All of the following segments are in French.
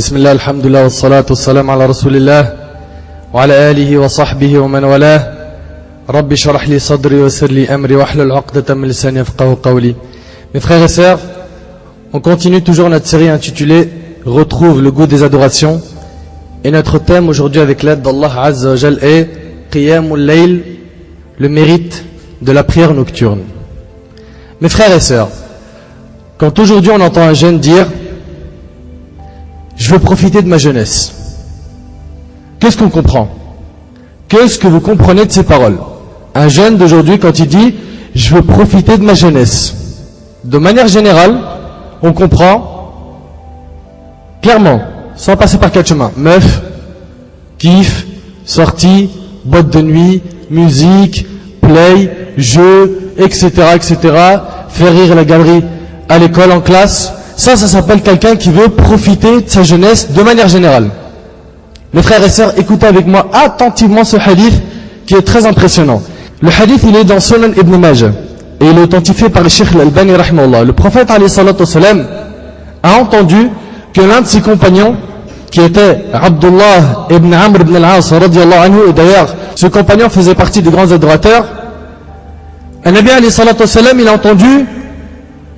بسم الله الحمد لله والصلاة والسلام على رسول الله وعلى آله وصحبه ومن والاه رب اشرح لي صدري ويسر لي أمري واحلل عقدة من لساني يفقهوا قولي. Mes frères et sœurs, on continue toujours notre série intitulée Retrouve le goût des adorations, et notre thème aujourd'hui avec l'aide d'Allah Azza wa Jal est Qiyamul Layl, le mérite de la prière nocturne. Mes frères et sœurs, quand aujourd'hui on entend un jeune dire je veux profiter de ma jeunesse, qu'est-ce qu'on comprend? Qu'est-ce que vous comprenez de ces paroles? Un jeune d'aujourd'hui, quand il dit je veux profiter de ma jeunesse, de manière générale, on comprend clairement, sans passer par quatre chemins: meuf, kiff, sortie, boîte de nuit, musique, play, jeu, etc., etc., faire rire la galerie à l'école, en classe. Ça s'appelle quelqu'un qui veut profiter de sa jeunesse de manière générale. Mes frères et sœurs, écoutez avec moi attentivement ce hadith qui est très impressionnant. Le hadith, il est dans Sunan Ibn Majah et il est authentifié par le Cheikh Al-Albani rahimahullah. Le prophète alayhi salatu wassalam a entendu que l'un de ses compagnons, qui était Abdullah ibn Amr ibn al-As radiyallahu anhu, et d'ailleurs ce compagnon faisait partie des grands adorateurs, un Nabi alayhi salatu wassalam, il a entendu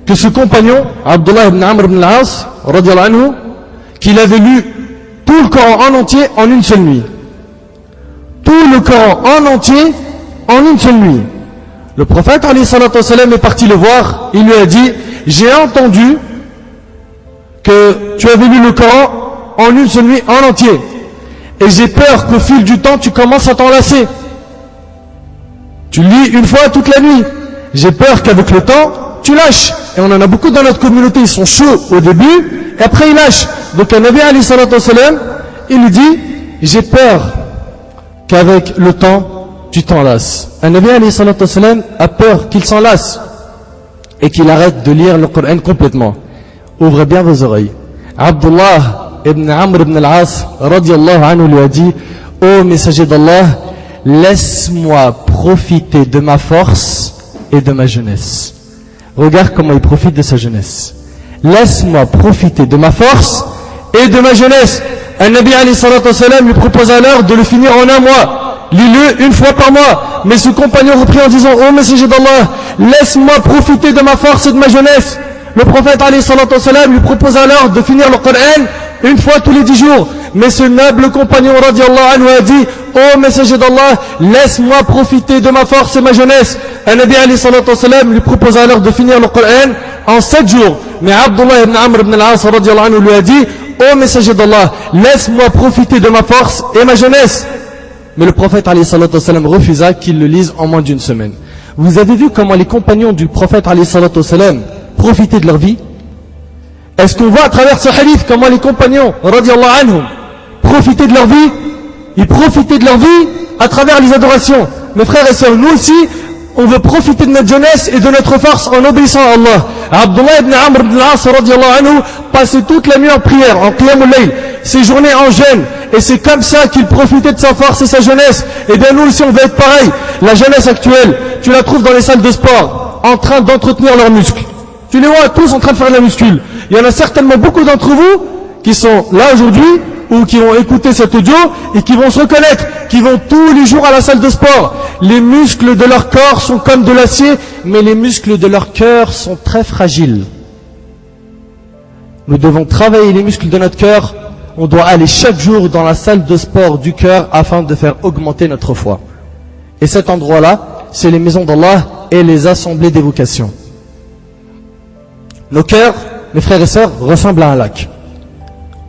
que ce compagnon, Abdullah ibn Amr ibn al-As radiyallahu anhu, qu'il avait lu tout le Coran en entier en une seule nuit. Tout le Coran en entier en une seule nuit. Le prophète alayhi salatu wassalam est parti le voir, il lui a dit: j'ai entendu que tu avais lu le Coran en une seule nuit en entier, et j'ai peur qu'au fil du temps tu commences à t'enlacer. Tu lis une fois toute la nuit, j'ai peur qu'avec le temps tu lâches. Et on en a beaucoup dans notre communauté, ils sont chauds au début et après ils lâchent. Donc un Nabi alayhi salatu wassalam, il lui dit: j'ai peur qu'avec le temps tu t'enlaces. Un Nabi alayhi salatu wassalam a peur qu'il s'enlace et qu'il arrête de lire le Coran complètement. Ouvrez bien vos oreilles. Abdullah ibn Amr ibn al-As radiyallahu anhu lui a dit: ô messager d'Allah, laisse-moi profiter de ma force et de ma jeunesse. Regarde comment il profite de sa jeunesse. Laisse-moi profiter de ma force et de ma jeunesse. Un Nabi alayhi salatu wassalam lui propose alors de le finir en un mois. Lis-le une fois par mois. Mais ce compagnon reprit en disant: ô messager d'Allah, laisse-moi profiter de ma force et de ma jeunesse. Le prophète alayhi salatu wassalam lui propose alors de finir le Coran une fois tous les 10 jours. Mais ce noble compagnon radiallahu anhu a dit: ô messager d'Allah, laisse-moi profiter de ma force et ma jeunesse. Un Nabi alayhi salatu wassalam lui propose alors de finir le Coran en 7 jours. Mais Abdullah ibn Amr ibn al-As radiallahu anhu lui a dit: ô messager d'Allah, laisse-moi profiter de ma force et ma jeunesse. Mais le prophète alayhi salatu wassalam refusa qu'il le lise en moins d'une semaine. Vous avez vu comment les compagnons du prophète alayhi salatu wassalam profitaient de leur vie? Est-ce qu'on voit à travers ce hadith comment les compagnons radiallahu anhum profitaient de leur vie? Ils profitaient de leur vie à travers les adorations. Mes frères et sœurs, nous aussi, on veut profiter de notre jeunesse et de notre force en obéissant à Allah. Abdullah ibn Amr ibn al-As radiallahu anhu passait toute la nuit en prière, en qiyamul layl, ses journées en jeûne, et c'est comme ça qu'il profitait de sa force et sa jeunesse. Et bien nous aussi on veut être pareil. La jeunesse actuelle, tu la trouves dans les salles de sport, en train d'entretenir leurs muscles. Tu les vois tous en train de faire de la muscule. Il y en a certainement beaucoup d'entre vous qui sont là aujourd'hui, ou qui vont écouter cet audio et qui vont se reconnaître, qui vont tous les jours à la salle de sport. Les muscles de leur corps sont comme de l'acier, mais les muscles de leur cœur sont très fragiles. Nous devons travailler les muscles de notre cœur. On doit aller chaque jour dans la salle de sport du cœur afin de faire augmenter notre foi. Et cet endroit-là, c'est les maisons d'Allah et les assemblées d'évocation. Nos cœurs, mes frères et sœurs, ressemblent à un lac.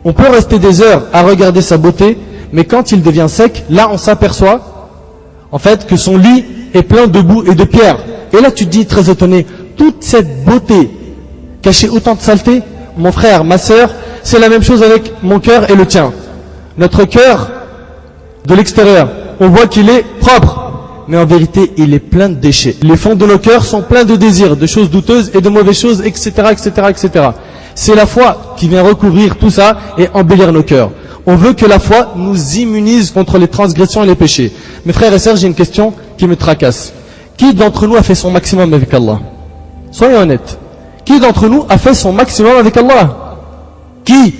On peut rester des heures à regarder sa beauté, mais quand il devient sec, là on s'aperçoit en fait que son lit est plein de boue et de pierres. Et là tu te dis très étonné, toute cette beauté cachait autant de saleté? Mon frère, ma sœur, c'est la même chose avec mon cœur et le tien. Notre cœur, de l'extérieur, on voit qu'il est propre, mais en vérité il est plein de déchets. Les fonds de nos cœurs sont pleins de désirs, de choses douteuses et de mauvaises choses, etc., etc., etc. C'est la foi qui vient recouvrir tout ça et embellir nos cœurs. On veut que la foi nous immunise contre les transgressions et les péchés. Mes frères et sœurs, j'ai une question qui me tracasse. Qui d'entre nous a fait son maximum avec Allah? Soyons honnêtes. Qui d'entre nous a fait son maximum avec Allah? Qui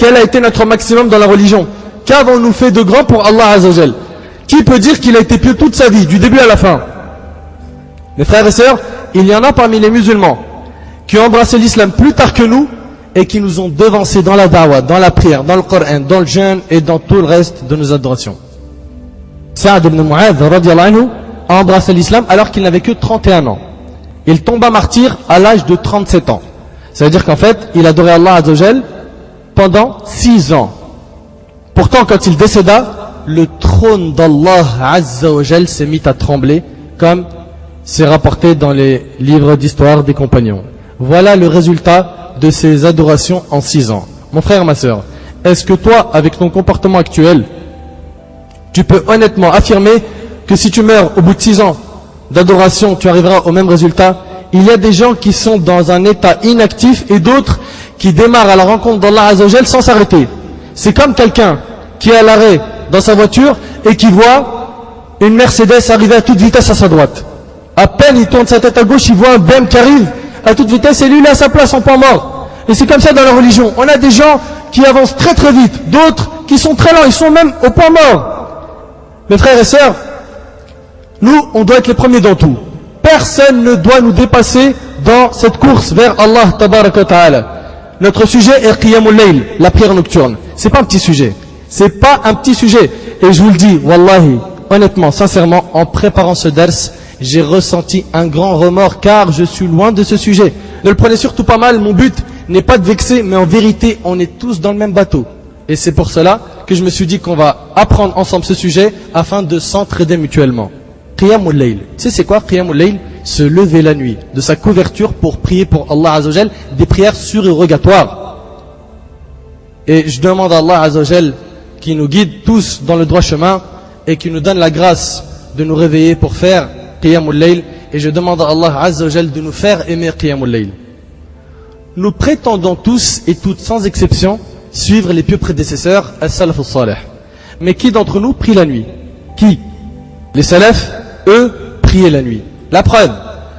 quel a été notre maximum dans la religion? Qu'avons-nous fait de grand pour Allah Azza wa Jal? Qui peut dire qu'il a été pieux toute sa vie, du début à la fin? Mes frères et sœurs, il y en a parmi les musulmans qui ont embrassé l'islam plus tard que nous et qui nous ont devancés dans la da'wah, dans la prière, dans le Coran, dans le jeûne et dans tout le reste de nos adorations. Sa'd ibn Mu'adh radiyallahu anhu a embrassé l'islam alors qu'il n'avait que 31 ans. Il tomba martyr à l'âge de 37 ans. Ça veut dire qu'en fait, il adorait Allah Azza wa Jal pendant 6 ans. Pourtant, quand il décéda, le trône d'Allah Azza wa Jal s'est mis à trembler, comme c'est rapporté dans les livres d'histoire des compagnons. Voilà le résultat de ces adorations en 6 ans. Mon frère, ma sœur, est-ce que toi, avec ton comportement actuel, tu peux honnêtement affirmer que si tu meurs au bout de 6 ans d'adoration, tu arriveras au même résultat? Il y a des gens qui sont dans un état inactif et d'autres qui démarrent à la rencontre d'Allah Azza wa Jal sans s'arrêter. C'est comme quelqu'un qui est à l'arrêt dans sa voiture et qui voit une Mercedes arriver à toute vitesse à sa droite. À peine il tourne sa tête à gauche, il voit un BM qui arrive à toute vitesse et lui il est à sa place en point mort. Et c'est comme ça dans la religion. On a des gens qui avancent très très vite, d'autres qui sont très lents, ils sont même au point mort. Mes frères et sœurs, nous on doit être les premiers dans tout. Personne ne doit nous dépasser dans cette course vers Allah Tabaraka wa Ta'ala. Notre sujet est Qiyamul Layl, la prière nocturne. C'est pas un petit sujet. C'est pas un petit sujet. Et je vous le dis, wallahi, honnêtement, sincèrement, en préparant ce dars, j'ai ressenti un grand remords car je suis loin de ce sujet. Ne le prenez surtout pas mal, mon but n'est pas de vexer, mais en vérité, on est tous dans le même bateau. Et c'est pour cela que je me suis dit qu'on va apprendre ensemble ce sujet afin de s'entraider mutuellement. Qiyamul Layl. Tu sais c'est quoi Qiyamul Layl? Se lever la nuit, de sa couverture pour prier pour Allah Azza wa Jal, des prières surérogatoires. Et je demande à Allah Azza wa Jal qui nous guide tous dans le droit chemin et qui nous donne la grâce de nous réveiller pour faire Qiyamul Layl. Et je demande à Allah Azza wa Jal de nous faire aimer Qiyamul Layl. Nous prétendons tous et toutes sans exception suivre les pieux prédécesseurs, as-salaf as-salih. Mais qui d'entre nous prie la nuit? Qui? Les salafs, eux, priaient la nuit. La preuve,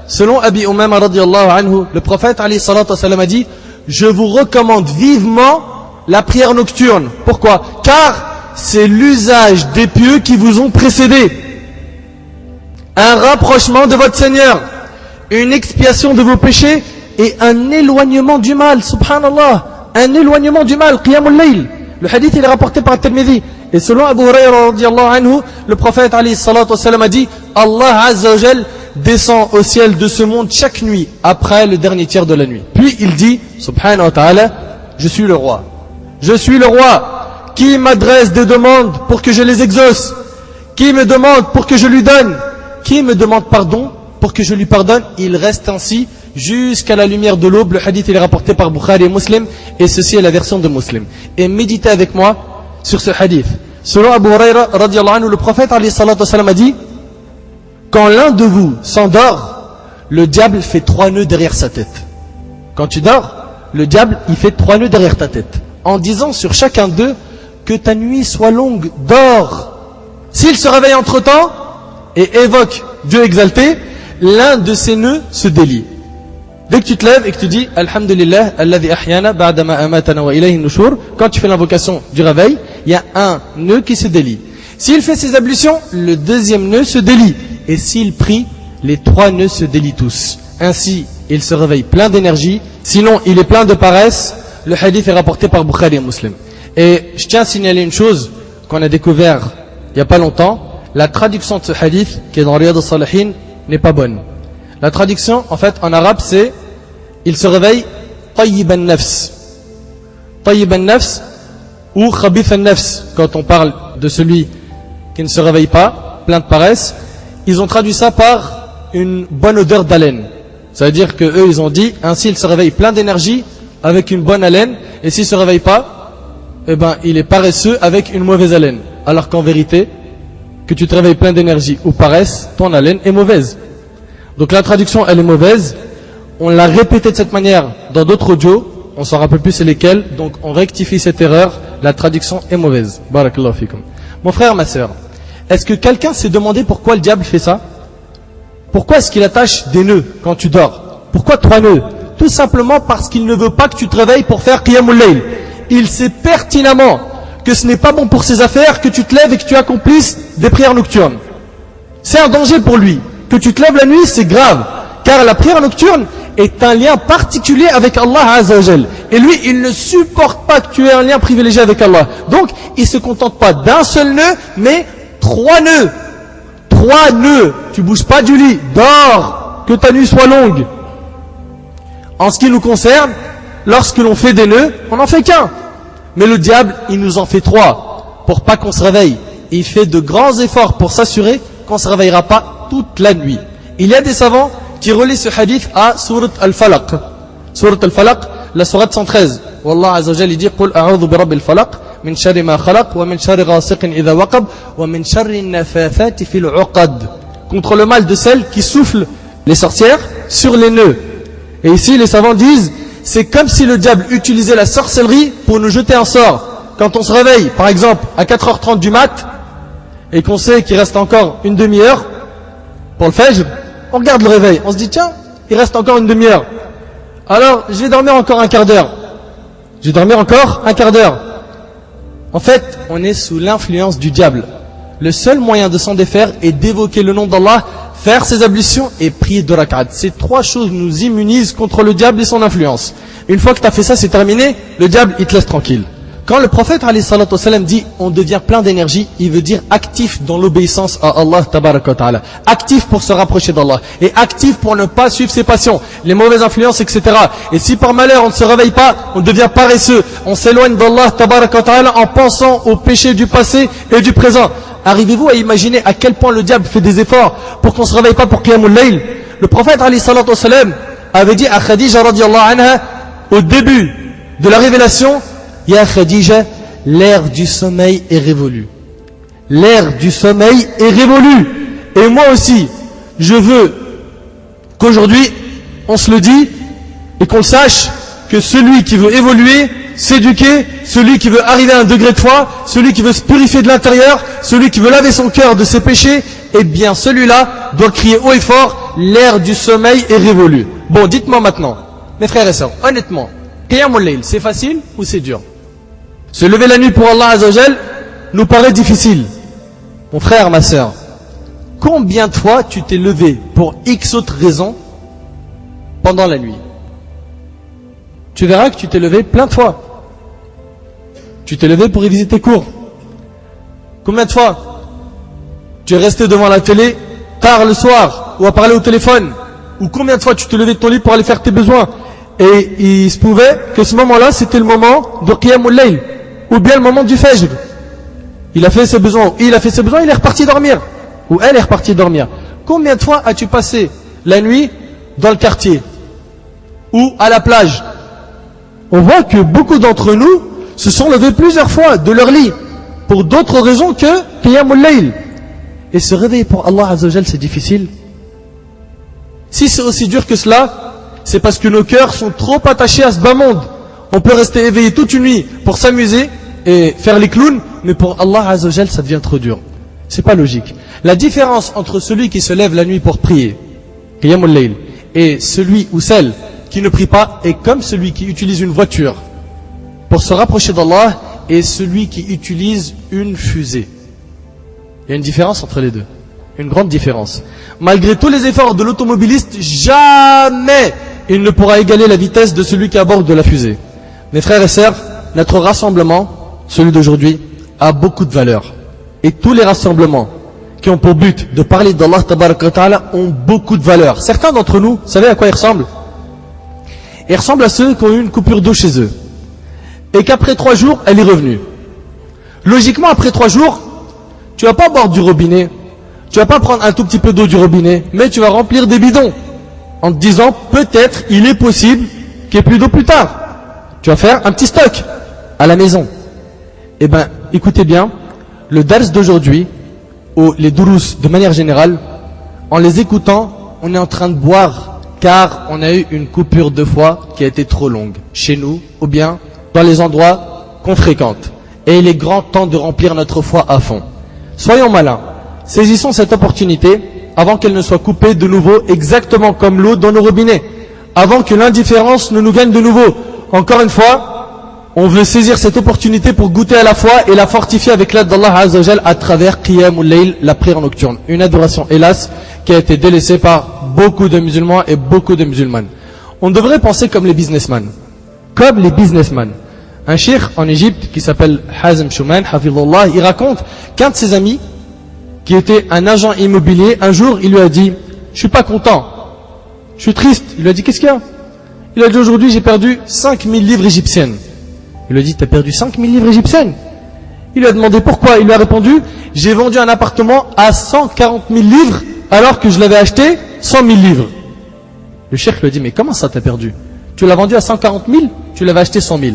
selon Abi Umama radiyallahu anhu, le prophète alayhi salatu wa salam a dit: je vous recommande vivement la prière nocturne. Pourquoi? Car c'est l'usage des pieux qui vous ont précédés. Un rapprochement de votre Seigneur, une expiation de vos péchés et un éloignement du mal. Subhanallah, un éloignement du mal. Qiyamul Layl. Le hadith il est rapporté par Tirmidhi. Et selon Abu Hurayra radiyallahu anhu, le prophète alayhi salatu wa salam a dit: Allah Azza wa Jal descend au ciel de ce monde chaque nuit après le dernier tiers de la nuit. Puis il dit, subhanahu wa ta'ala, je suis le roi. Je suis le roi qui m'adresse des demandes pour que je les exauce, qui me demande pour que je lui donne, qui me demande pardon pour que je lui pardonne. Il reste ainsi jusqu'à la lumière de l'aube. Le hadith il est rapporté par Bukhari et Muslim et ceci est la version de Muslim. Et méditez avec moi sur ce hadith. Selon Abu Hurayra radiyallahu anhu, le prophète alayhi salatu wa salam a dit: quand l'un de vous s'endort, le diable fait 3 nœuds derrière sa tête. Quand tu dors, le diable il fait 3 nœuds derrière ta tête, en disant sur chacun d'eux que ta nuit soit longue, dors. S'il se réveille entre-temps et évoque Dieu exalté, l'un de ces nœuds se délie. Dès que tu te lèves et que tu dis Alhamdulillah, alladhi ahyana ba'dama amatana wa ilayhi nushur, quand tu fais l'invocation du réveil, il y a un nœud qui se délie. S'il fait ses ablutions, le deuxième nœud se délie. Et s'il prie, les 3 nœuds se délient tous. Ainsi, il se réveille plein d'énergie. Sinon, il est plein de paresse. Le hadith est rapporté par Bukhari et Muslim. Et je tiens à signaler une chose qu'on a découvert il n'y a pas longtemps. La traduction de ce hadith, qui est dans Riyad al-Salihin, n'est pas bonne. La traduction, en fait, en arabe, c'est il se réveille tayyib an-nafs. Tayyib an-nafs ou khabith an-nafs. Quand on parle de celui qui ne se réveille pas, plein de paresse, ils ont traduit ça par une bonne odeur d'haleine. Ça veut dire que eux, ils ont dit ainsi il se réveille plein d'énergie avec une bonne haleine, et s'il se réveille pas, eh ben il est paresseux avec une mauvaise haleine. Alors qu'en vérité, que tu te réveilles plein d'énergie ou paresse, ton haleine est mauvaise. Donc la traduction elle est mauvaise. On l'a répété de cette manière dans d'autres audios, on s'en rappelle plus c'est lesquels, donc on rectifie cette erreur. La traduction est mauvaise. Barakallahu fikum. Mon frère, ma sœur, est-ce que quelqu'un s'est demandé pourquoi le diable fait ça? Pourquoi est-ce qu'il attache des nœuds quand tu dors? Pourquoi 3 nœuds? Tout simplement parce qu'il ne veut pas que tu te réveilles pour faire Qiyamul Layl. il sait pertinemment que ce n'est pas bon pour ses affaires que tu te lèves et que tu accomplisses des prières nocturnes. C'est un danger pour lui. Que tu te lèves la nuit, c'est grave. Car la prière nocturne est un lien particulier avec Allah Azza wa Jal. Et lui, il ne supporte pas que tu aies un lien privilégié avec Allah. Donc, il ne se contente pas d'un seul nœud, mais 3 nœuds. 3 nœuds. Tu bouges pas du lit. Dors. Que ta nuit soit longue. En ce qui nous concerne, lorsque l'on fait des nœuds, on n'en fait qu'un. Mais le diable, il nous en fait 3 pour pas qu'on se réveille. Il fait de grands efforts pour s'assurer qu'on ne se réveillera pas toute la nuit. Il y a des savants qui relient ce hadith à Surat Al-Falaq. Surat Al-Falaq, la sourate 113. Wallah Azza wa Jalla dit Qul a'udhu bi rabbil falaq min sharri ma khalaq wa min sharri ghasiqin idha waqab wa min sharri nafathati fil 'uqad. Contre le mal de celles qui soufflent les sorcières sur les nœuds. Et ici les savants disent c'est comme si le diable utilisait la sorcellerie pour nous jeter un sort. Quand on se réveille, par exemple, à 4h30 du mat, et qu'on sait qu'il reste encore une demi-heure pour le fajr, on regarde le réveil, on se dit tiens, il reste encore une demi-heure. Alors, je vais dormir encore un quart d'heure. Je vais dormir encore un quart d'heure. En fait, on est sous l'influence du diable. Le seul moyen de s'en défaire est d'évoquer le nom d'Allah, faire ses ablutions et prier 2 rak'at. Ces 3 choses nous immunisent contre le diable et son influence. Une fois que tu as fait ça, c'est terminé, le diable, il te laisse tranquille. Quand le prophète alayhi salatu wassalam dit on devient plein d'énergie, il veut dire actif dans l'obéissance à Allah tabaraka wa ta'ala, actif pour se rapprocher d'Allah et actif pour ne pas suivre ses passions, les mauvaises influences, etc. Et si par malheur on ne se réveille pas, on devient paresseux, on s'éloigne d'Allah tabaraka wa ta'ala en pensant aux péchés du passé et du présent. Arrivez-vous à imaginer à quel point le diable fait des efforts pour qu'on ne se réveille pas pour Qiyamul Layl? Le prophète alayhi salatu wassalam avait dit à Khadija radiyallahu anha au début de la révélation, Ya Khadija, l'ère du sommeil est révolue. L'ère du sommeil est révolue. Et moi aussi, je veux qu'aujourd'hui, on se le dit et qu'on le sache, que celui qui veut évoluer, s'éduquer, celui qui veut arriver à un degré de foi, celui qui veut se purifier de l'intérieur, celui qui veut laver son cœur de ses péchés, eh bien celui-là doit crier haut et fort, l'ère du sommeil est révolue. Bon, dites-moi maintenant, mes frères et sœurs, honnêtement, Qiyamul Layl, c'est facile ou c'est dur? Se lever la nuit pour Allah Azza wa Jal nous paraît difficile. Mon frère, ma sœur, combien de fois tu t'es levé pour X autres raisons pendant la nuit? Tu verras que tu t'es levé plein de fois. Tu t'es levé pour réviser tes cours. Combien de fois tu es resté devant la télé tard le soir ou à parler au téléphone? Ou combien de fois tu t'es levé de ton lit pour aller faire tes besoins? Et il se pouvait que ce moment-là c'était le moment de Qiyamul Layl ou bien le moment du Fajr. Il a fait ses besoins, il a fait ses besoins, il est reparti dormir. Ou elle est repartie dormir. Combien de fois as-tu passé la nuit dans le quartier ou à la plage? On voit que beaucoup d'entre nous se sont levés plusieurs fois de leur lit pour d'autres raisons que Qiyamul Layl. Et se réveiller pour Allah Azza wa Jal, c'est difficile. Si c'est aussi dur que cela, c'est parce que nos cœurs sont trop attachés à ce bas monde. On peut rester éveillé toute une nuit pour s'amuser et faire les clowns, mais pour Allah Azza wa Jal, ça devient trop dur. C'est pas logique. La différence entre celui qui se lève la nuit pour prier, Qiyamul Layl, et celui ou celle qui ne prie pas est comme celui qui utilise une voiture pour se rapprocher d'Allah et celui qui utilise une fusée. Il y a une différence entre les deux. Une grande différence. Malgré tous les efforts de l'automobiliste, jamais il ne pourra égaler la vitesse de celui qui aborde de la fusée. Mes frères et sœurs, notre rassemblement, celui d'aujourd'hui, a beaucoup de valeur. Et tous les rassemblements qui ont pour but de parler d'Allah Tabaraka wa Ta'ala ont beaucoup de valeur. Certains d'entre nous, vous savez à quoi ils ressemblent? Ils ressemblent à ceux qui ont eu une coupure d'eau chez eux. Et qu'après 3 jours, elle est revenue. Logiquement, après 3 jours, tu vas pas boire du robinet. Tu vas pas prendre un tout petit peu d'eau du robinet, mais tu vas remplir des bidons. En te disant, peut-être, il est possible qu'il n'y ait plus d'eau plus tard. Tu vas faire un petit stock à la maison. Eh bien, écoutez bien, le dars d'aujourd'hui, ou les durous de manière générale, en les écoutant, on est en train de boire, car on a eu une coupure de foi qui a été trop longue, chez nous, ou bien dans les endroits qu'on fréquente. Et il est grand temps de remplir notre foi à fond. Soyons malins. Saisissons cette opportunité avant qu'elle ne soit coupée de nouveau exactement comme l'eau dans nos robinets, avant que l'indifférence ne nous gagne de nouveau. Encore une fois, on veut saisir cette opportunité pour goûter à la foi et la fortifier avec l'aide d'Allah Azza wa Jal à travers Qiyamul Layl, la prière nocturne. Une adoration, hélas, qui a été délaissée par beaucoup de musulmans et beaucoup de musulmanes. On devrait penser comme les businessmen. Comme les businessmen. Un cheikh en Égypte qui s'appelle Hazm Shuman, Hafidhullah, il raconte qu'un de ses amis, qui était un agent immobilier, un jour il lui a dit « Je suis pas content, je suis triste ». Il lui a dit « Qu'est-ce qu'il y a ?» Il a dit « Aujourd'hui j'ai perdu 5000 livres égyptiennes ». Il lui a dit « T'as perdu 5000 livres égyptiennes ?» Il lui a demandé pourquoi. Il lui a répondu « J'ai vendu un appartement à 140 000 livres alors que je l'avais acheté 100 000 livres. » Le cheikh lui a dit « Mais comment ça t'as perdu? Tu l'as vendu à 140 000, tu l'avais acheté 100 000.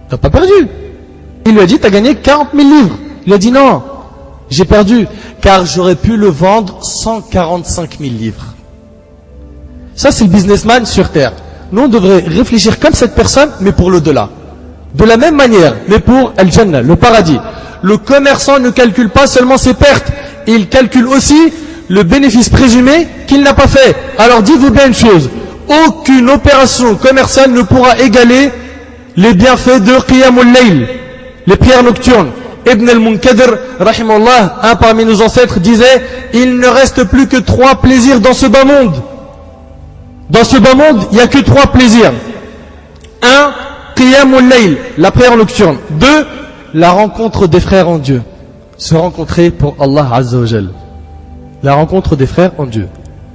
T'as pas perdu. » Il lui a dit « T'as gagné 40 000 livres. » Il a dit « Non, j'ai perdu car j'aurais pu le vendre 145 000 livres. » Ça c'est le businessman sur terre. Nous on devrait réfléchir comme cette personne mais pour l'au-delà. De la même manière, mais pour Al-Jannah, le paradis. Le commerçant ne calcule pas seulement ses pertes, il calcule aussi le bénéfice présumé qu'il n'a pas fait. Alors dites-vous bien une chose, aucune opération commerciale ne pourra égaler les bienfaits de Qiyamul Layl, les prières nocturnes. Ibn al-Munkadir, rahimahullah, un parmi nos ancêtres, disait « Il ne reste plus que 3 plaisirs dans ce bas monde. » Dans ce bas monde, il n'y a que 3 plaisirs. 1. Qiyamul Layl, la prière nocturne. 2. La rencontre des frères en Dieu. Se rencontrer pour Allah Azza wa Jal. La rencontre des frères en Dieu.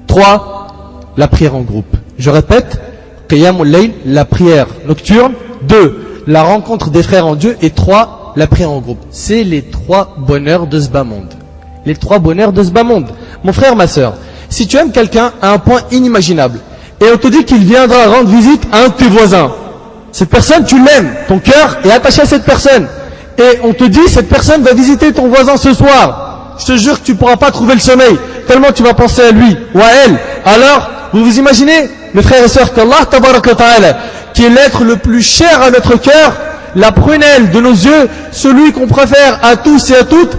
3. La prière en groupe. Je répète, Qiyamul Layl, la prière nocturne. 2. La rencontre des frères en Dieu. Et 3. La prière en groupe. C'est les 3 bonheurs de ce bas monde. Les 3 bonheurs de ce bas monde. Mon frère, ma sœur, si tu aimes quelqu'un à un point inimaginable, et on te dit qu'il viendra rendre visite à un de tes voisins, cette personne, tu l'aimes, ton cœur est attaché à cette personne. Et on te dit, cette personne va visiter ton voisin ce soir. Je te jure que tu ne pourras pas trouver le sommeil, tellement tu vas penser à lui ou à elle. Alors, vous vous imaginez, mes frères et sœurs, qu'Allah, tabaraka wa ta'ala, qui est l'être le plus cher à notre cœur, la prunelle de nos yeux, celui qu'on préfère à tous et à toutes,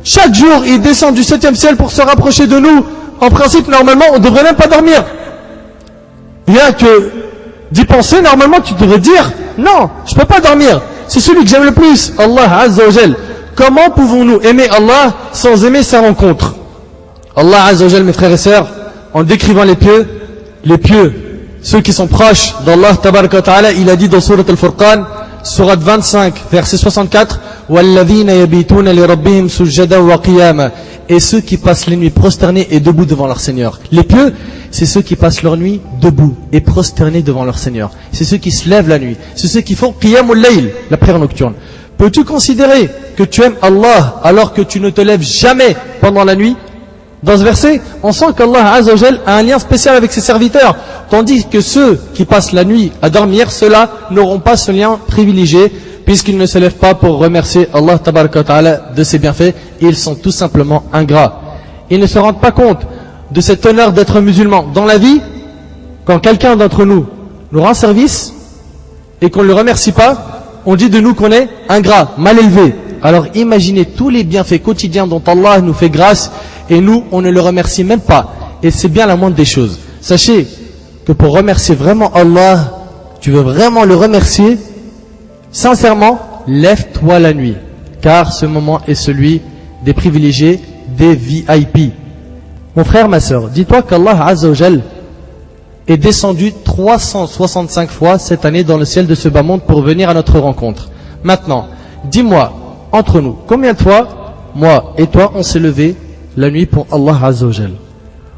chaque jour, il descend du 7e ciel pour se rapprocher de nous. En principe, normalement, on ne devrait même pas dormir. Rien que d'y penser, normalement tu devrais dire non, je ne peux pas dormir, c'est celui que j'aime le plus, Allah Azza wa Jal. Comment pouvons-nous aimer Allah sans aimer sa rencontre? Allah Azza wa Jal, mes frères et sœurs, en décrivant les pieux, ceux qui sont proches d'Allah tabaraka wa ta'ala, il a dit dans Surat Al-Furqan, Surat 25, verset 64, وَالَّذِينَ يَبِيتُونَ لِرَبِّهِمْ سُجَّدًا وَقِيَامًا. Et ceux qui passent les nuits prosternés et debout devant leur Seigneur. Les pieux, c'est ceux qui passent leur nuit debout et prosternés devant leur Seigneur. C'est ceux qui se lèvent la nuit. C'est ceux qui font Qiyamul Layl, la prière nocturne. Peux-tu considérer que tu aimes Allah alors que tu ne te lèves jamais pendant la nuit? Dans ce verset, on sent qu'Allah Azza wa Jal a un lien spécial avec ses serviteurs, tandis que ceux qui passent la nuit à dormir, ceux-là n'auront pas ce lien privilégié, puisqu'ils ne se lèvent pas pour remercier Allah tabaraka wa ta'ala de ses bienfaits. Ils sont tout simplement ingrats. Ils ne se rendent pas compte de cet honneur d'être musulman. Dans la vie, quand quelqu'un d'entre nous nous rend service et qu'on ne le remercie pas, on dit de nous qu'on est ingrat, mal élevé. Alors imaginez tous les bienfaits quotidiens dont Allah nous fait grâce et nous, on ne le remercie même pas. Et c'est bien la moindre des choses. Sachez que pour remercier vraiment Allah, tu veux vraiment le remercier, sincèrement, lève-toi la nuit. Car ce moment est celui des privilégiés, des VIP. Mon frère, ma sœur, dis-toi qu'Allah Azza wa Jal est descendu 365 fois cette année dans le ciel de ce bas monde pour venir à notre rencontre. Maintenant, dis-moi, entre nous, combien de fois, moi et toi, on s'est levé la nuit pour Allah Azza wa Jal?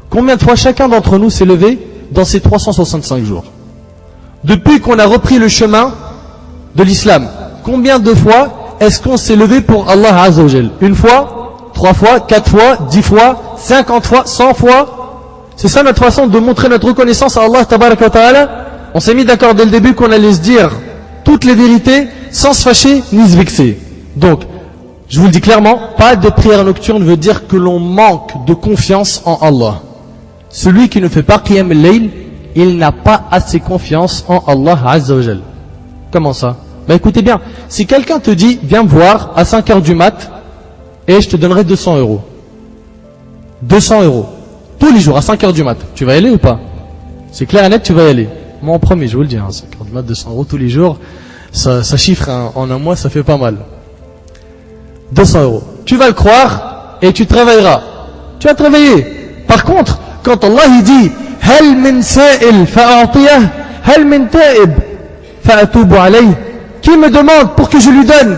Combien de fois chacun d'entre nous s'est levé dans ces 365 jours? Depuis qu'on a repris le chemin de l'islam, combien de fois est-ce qu'on s'est levé pour Allah Azza wa Jal? 1 fois, 3 fois, 4 fois, 10 fois, 50 fois, 100 fois? C'est ça notre façon de montrer notre reconnaissance à Allah tabaraka wa ta'ala? On s'est mis d'accord dès le début qu'on allait se dire toutes les vérités sans se fâcher ni se vexer. Donc, je vous le dis clairement, pas de prière nocturne veut dire que l'on manque de confiance en Allah. Celui qui ne fait pas Qiyam al-Layl, il n'a pas assez confiance en Allah Azza wa Jal. Comment ça? Ben écoutez bien, si quelqu'un te dit, viens me voir à 5h du mat, et je te donnerai 200 €. 200 €. Tous les jours, à 5h du mat. Tu vas y aller ou pas? C'est clair et net, tu vas y aller. Moi en premier, je vous le dis, 5h du mat, 200 € tous les jours. Ça chiffre en un mois, ça fait pas mal. 200 €. Tu vas le croire et tu te réveilleras. Tu vas te réveiller. Par contre, quand Allah il dit Hal min sa'il fa'atiyah, hal min ta'ib fa'atubu alayh. Qui me demande pour que je lui donne?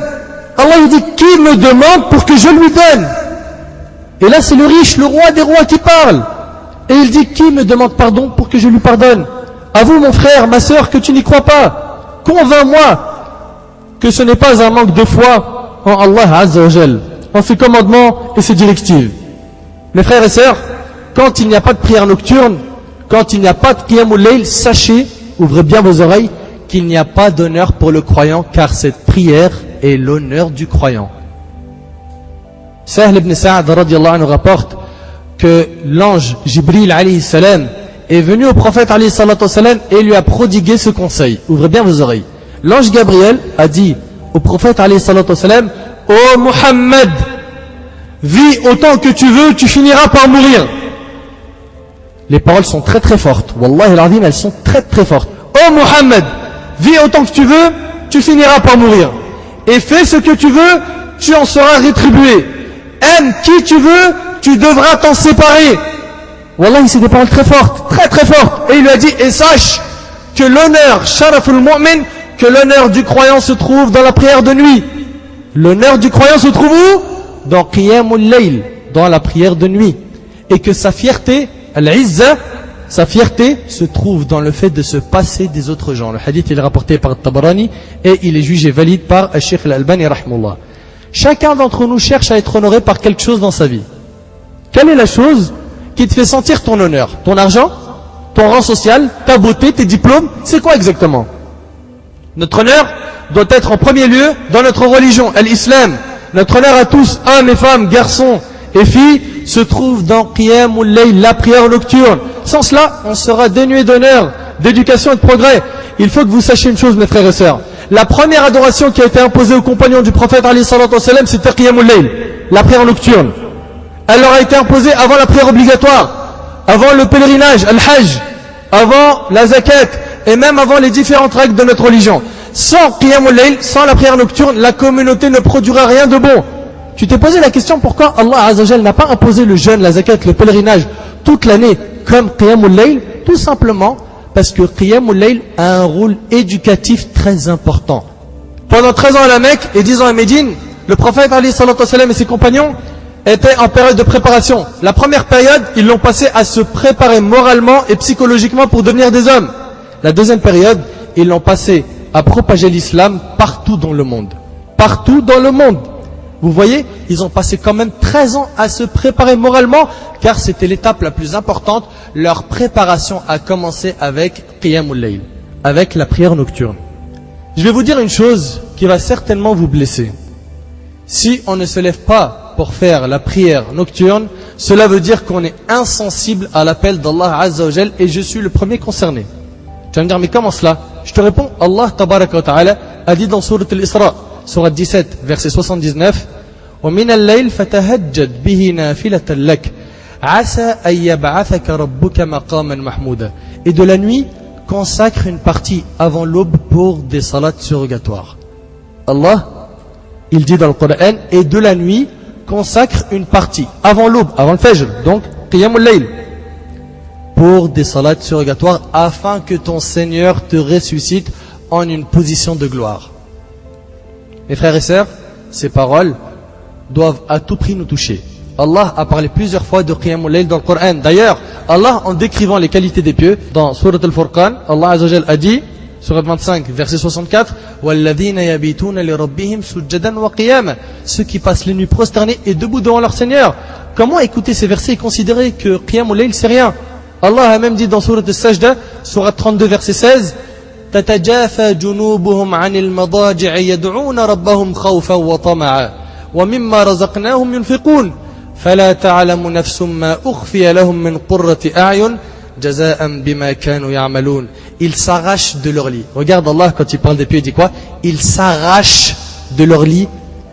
Allah il dit qui me demande pour que je lui donne? Et là c'est le riche, le roi des rois qui parle. Et il dit qui me demande pardon pour que je lui pardonne? Avoue mon frère, ma sœur, que tu n'y crois pas. Convainc-moi que ce n'est pas un manque de foi en Allah Azza wa Jal, en ses commandements et ses directives. Mes frères et sœurs, quand il n'y a pas de prière nocturne, quand il n'y a pas de qiyamul layl, sachez, ouvrez bien vos oreilles, qu'il n'y a pas d'honneur pour le croyant, car cette prière est l'honneur du croyant. Sahl ibn Sa'd radiyallahu anhu rapporte que l'ange Jibril alayhi salam est venu au prophète alayhi salatu salam et lui a prodigué ce conseil. Ouvrez bien vos oreilles. L'ange Gabriel a dit au prophète alayhi salatu salam: ô Muhammad, vis autant que tu veux, tu finiras par mourir. Les paroles sont très très fortes. Wallahi al-azim, elles sont très très fortes. Ô Muhammad, vis autant que tu veux, tu finiras par mourir. Et fais ce que tu veux, tu en seras rétribué. Aime qui tu veux, tu devras t'en séparer. Wallahi, c'est des paroles très fortes, très très fortes. Et il lui a dit, et sache que l'honneur, sharaful mu'min, que l'honneur du croyant se trouve dans la prière de nuit. L'honneur du croyant se trouve où? Dans qiyamul layl, dans la prière de nuit. Et que sa fierté, al-izza, sa fierté se trouve dans le fait de se passer des autres gens. Le hadith il est rapporté par Tabarani et il est jugé valide par Cheikh Al-Albani rahimahullah. Chacun d'entre nous cherche à être honoré par quelque chose dans sa vie. Quelle est la chose qui te fait sentir ton honneur? Ton argent? Ton rang social? Ta beauté? Tes diplômes? C'est quoi exactement? Notre honneur doit être en premier lieu dans notre religion, l'islam. Notre honneur à tous, hommes et femmes, garçons et filles, se trouve dans Qiyamul Layl, la prière nocturne. Sans cela, on sera dénué d'honneur, d'éducation et de progrès. Il faut que vous sachiez une chose, mes frères et sœurs. La première adoration qui a été imposée aux compagnons du prophète alayhi salatu wassalam, c'était Qiyamul Layl, la prière nocturne. Elle leur a été imposée avant la prière obligatoire, avant le pèlerinage, al-hajj, avant la zakat, et même avant les différentes règles de notre religion. Sans Qiyamul Layl, sans la prière nocturne, la communauté ne produira rien de bon. Tu t'es posé la question pourquoi Allah Azza wa Jal n'a pas imposé le jeûne, la zakat, le pèlerinage toute l'année comme Qiyamul Layl? Tout simplement parce que Qiyamul Layl a un rôle éducatif très important. Pendant 13 ans à la Mecque et 10 ans à Médine, le prophète alayhi salatu wassalam et ses compagnons étaient en période de préparation. La première période, ils l'ont passé à se préparer moralement et psychologiquement pour devenir des hommes. La deuxième période, ils l'ont passé à propager l'islam partout dans le monde. Partout dans le monde. Vous voyez, ils ont passé quand même 13 ans à se préparer moralement, car c'était l'étape la plus importante. Leur préparation a commencé avec Qiyamul Layl, avec la prière nocturne. Je vais vous dire une chose qui va certainement vous blesser. Si on ne se lève pas pour faire la prière nocturne, cela veut dire qu'on est insensible à l'appel d'Allah Azza wa Jal, et je suis le premier concerné. Tu vas me dire, mais comment cela? Je te réponds, Allah Tabaraka wa Ta'ala a dit dans Sourate Al-Isra, Sourate 17, verset 79, وَمِنَ اللَّيْلِ فَتَهَجَّدْ بِهِ نَافِلَةً لَكَ عَسَى أَن يَبْعَثَكَ رَبُّكَ مَقَامًا مَحْمُودًا. Et de la nuit, consacre une partie avant l'aube pour des salats surrogatoires. Allah, il dit dans le Coran, et de la nuit, consacre une partie avant l'aube, avant le Fajr, donc Qiyamul Layl, pour des salats surrogatoires, afin que ton Seigneur te ressuscite en une position de gloire. Mes frères et sœurs, ces paroles doivent à tout prix nous toucher. Allah a parlé plusieurs fois de Qiyamul Layl dans le Coran. D'ailleurs, Allah, en décrivant les qualités des pieux, dans Surat Al-Furqan, Allah Azza wa Jal a dit, Surat 25, verset 64, وَالَّذِينَ يَبِيتُونَ لِرَبِّهِمْ سُجَّدًا وَقِيَامًا. Ceux qui passent les nuits prosternés et debout devant leur Seigneur. Comment écouter ces versets et considérer que Qiyamul Layl c'est rien? Allah a même dit dans Surat Al-Sajda, Surat 32, verset 16, تتجافى جنوبهم عن المضاجع يدعون ربهم خوفا وطمعا ومما رزقناهم ينفقون فلا تعلم نفس ما أخفي لهم من قرة أعين جزاء بما كانوا يعملون. Ils s'arrachent de leur lit. Regarde Allah quand il parle des pieux, il dit quoi? Ils s'arrachent de leur lit.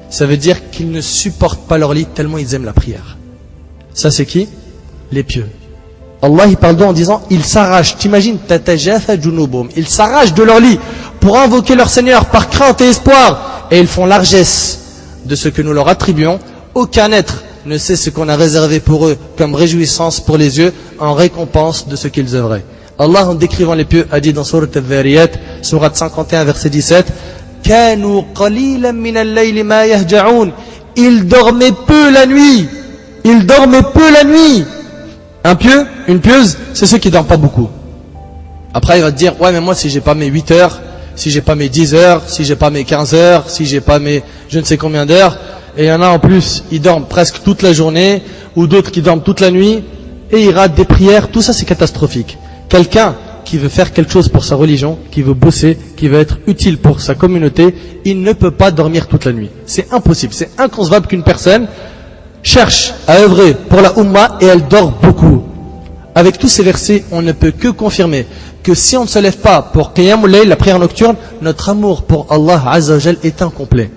Ça veut dire qu'ils ne supportent pas leur lit tellement ils aiment la prière. Ça c'est qui? Les pieux. Allah il parle d'eux en disant ils s'arrachent. T'imagines, tatajafa junubum. Ils s'arrachent de leur lit pour invoquer leur Seigneur par crainte et espoir, et ils font largesse de ce que nous leur attribuons, aucun être ne sait ce qu'on a réservé pour eux comme réjouissance pour les yeux en récompense de ce qu'ils œuvraient. Allah, en décrivant les pieux, a dit dans Sourate Al-Dhariyat, Sourate 51, verset 17, Kanu qalilan min al-layli ma yahja'un. Ils dormaient peu la nuit. Ils dormaient peu la nuit. Un pieux, une pieuse, c'est ceux qui dorment pas beaucoup. Après, il va te dire, ouais, mais moi, si j'ai pas mes 8 heures, si j'ai pas mes 10 heures, si j'ai pas mes 15 heures, si j'ai pas mes je ne sais combien d'heures, et il y en a en plus, ils dorment presque toute la journée, ou d'autres qui dorment toute la nuit, et ils ratent des prières, tout ça c'est catastrophique. Quelqu'un qui veut faire quelque chose pour sa religion, qui veut bosser, qui veut être utile pour sa communauté, il ne peut pas dormir toute la nuit. C'est impossible, c'est inconcevable qu'une personne cherche à œuvrer pour la Ummah et elle dort beaucoup. Avec tous ces versets, on ne peut que confirmer que si on ne se lève pas pour Qiyamul Layl, la prière nocturne, notre amour pour Allah Azza wa Jal est incomplet.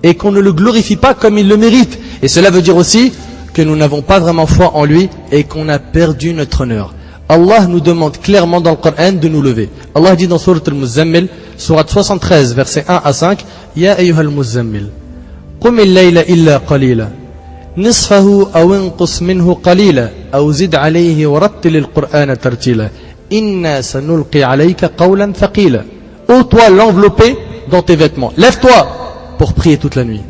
Et qu'on ne le glorifie pas comme il le mérite. Et cela veut dire aussi que nous n'avons pas vraiment foi en lui et qu'on a perdu notre honneur. Allah nous demande clairement dans le Coran de nous lever. Allah dit dans Sourate Al-Muzammil, Sourate 73, versets 1 à 5, Ya ayyuhal muzammil, qum al-layla illa qalila, nisfahu aw inqus minhu qalila, aw zid alayhi wa rattil al-Qur'ana tartila, inna sanulqi alayka qawlan thaqila. Ô toi l'enveloppé dans tes vêtements, lève-toi pour prier toute la nuit.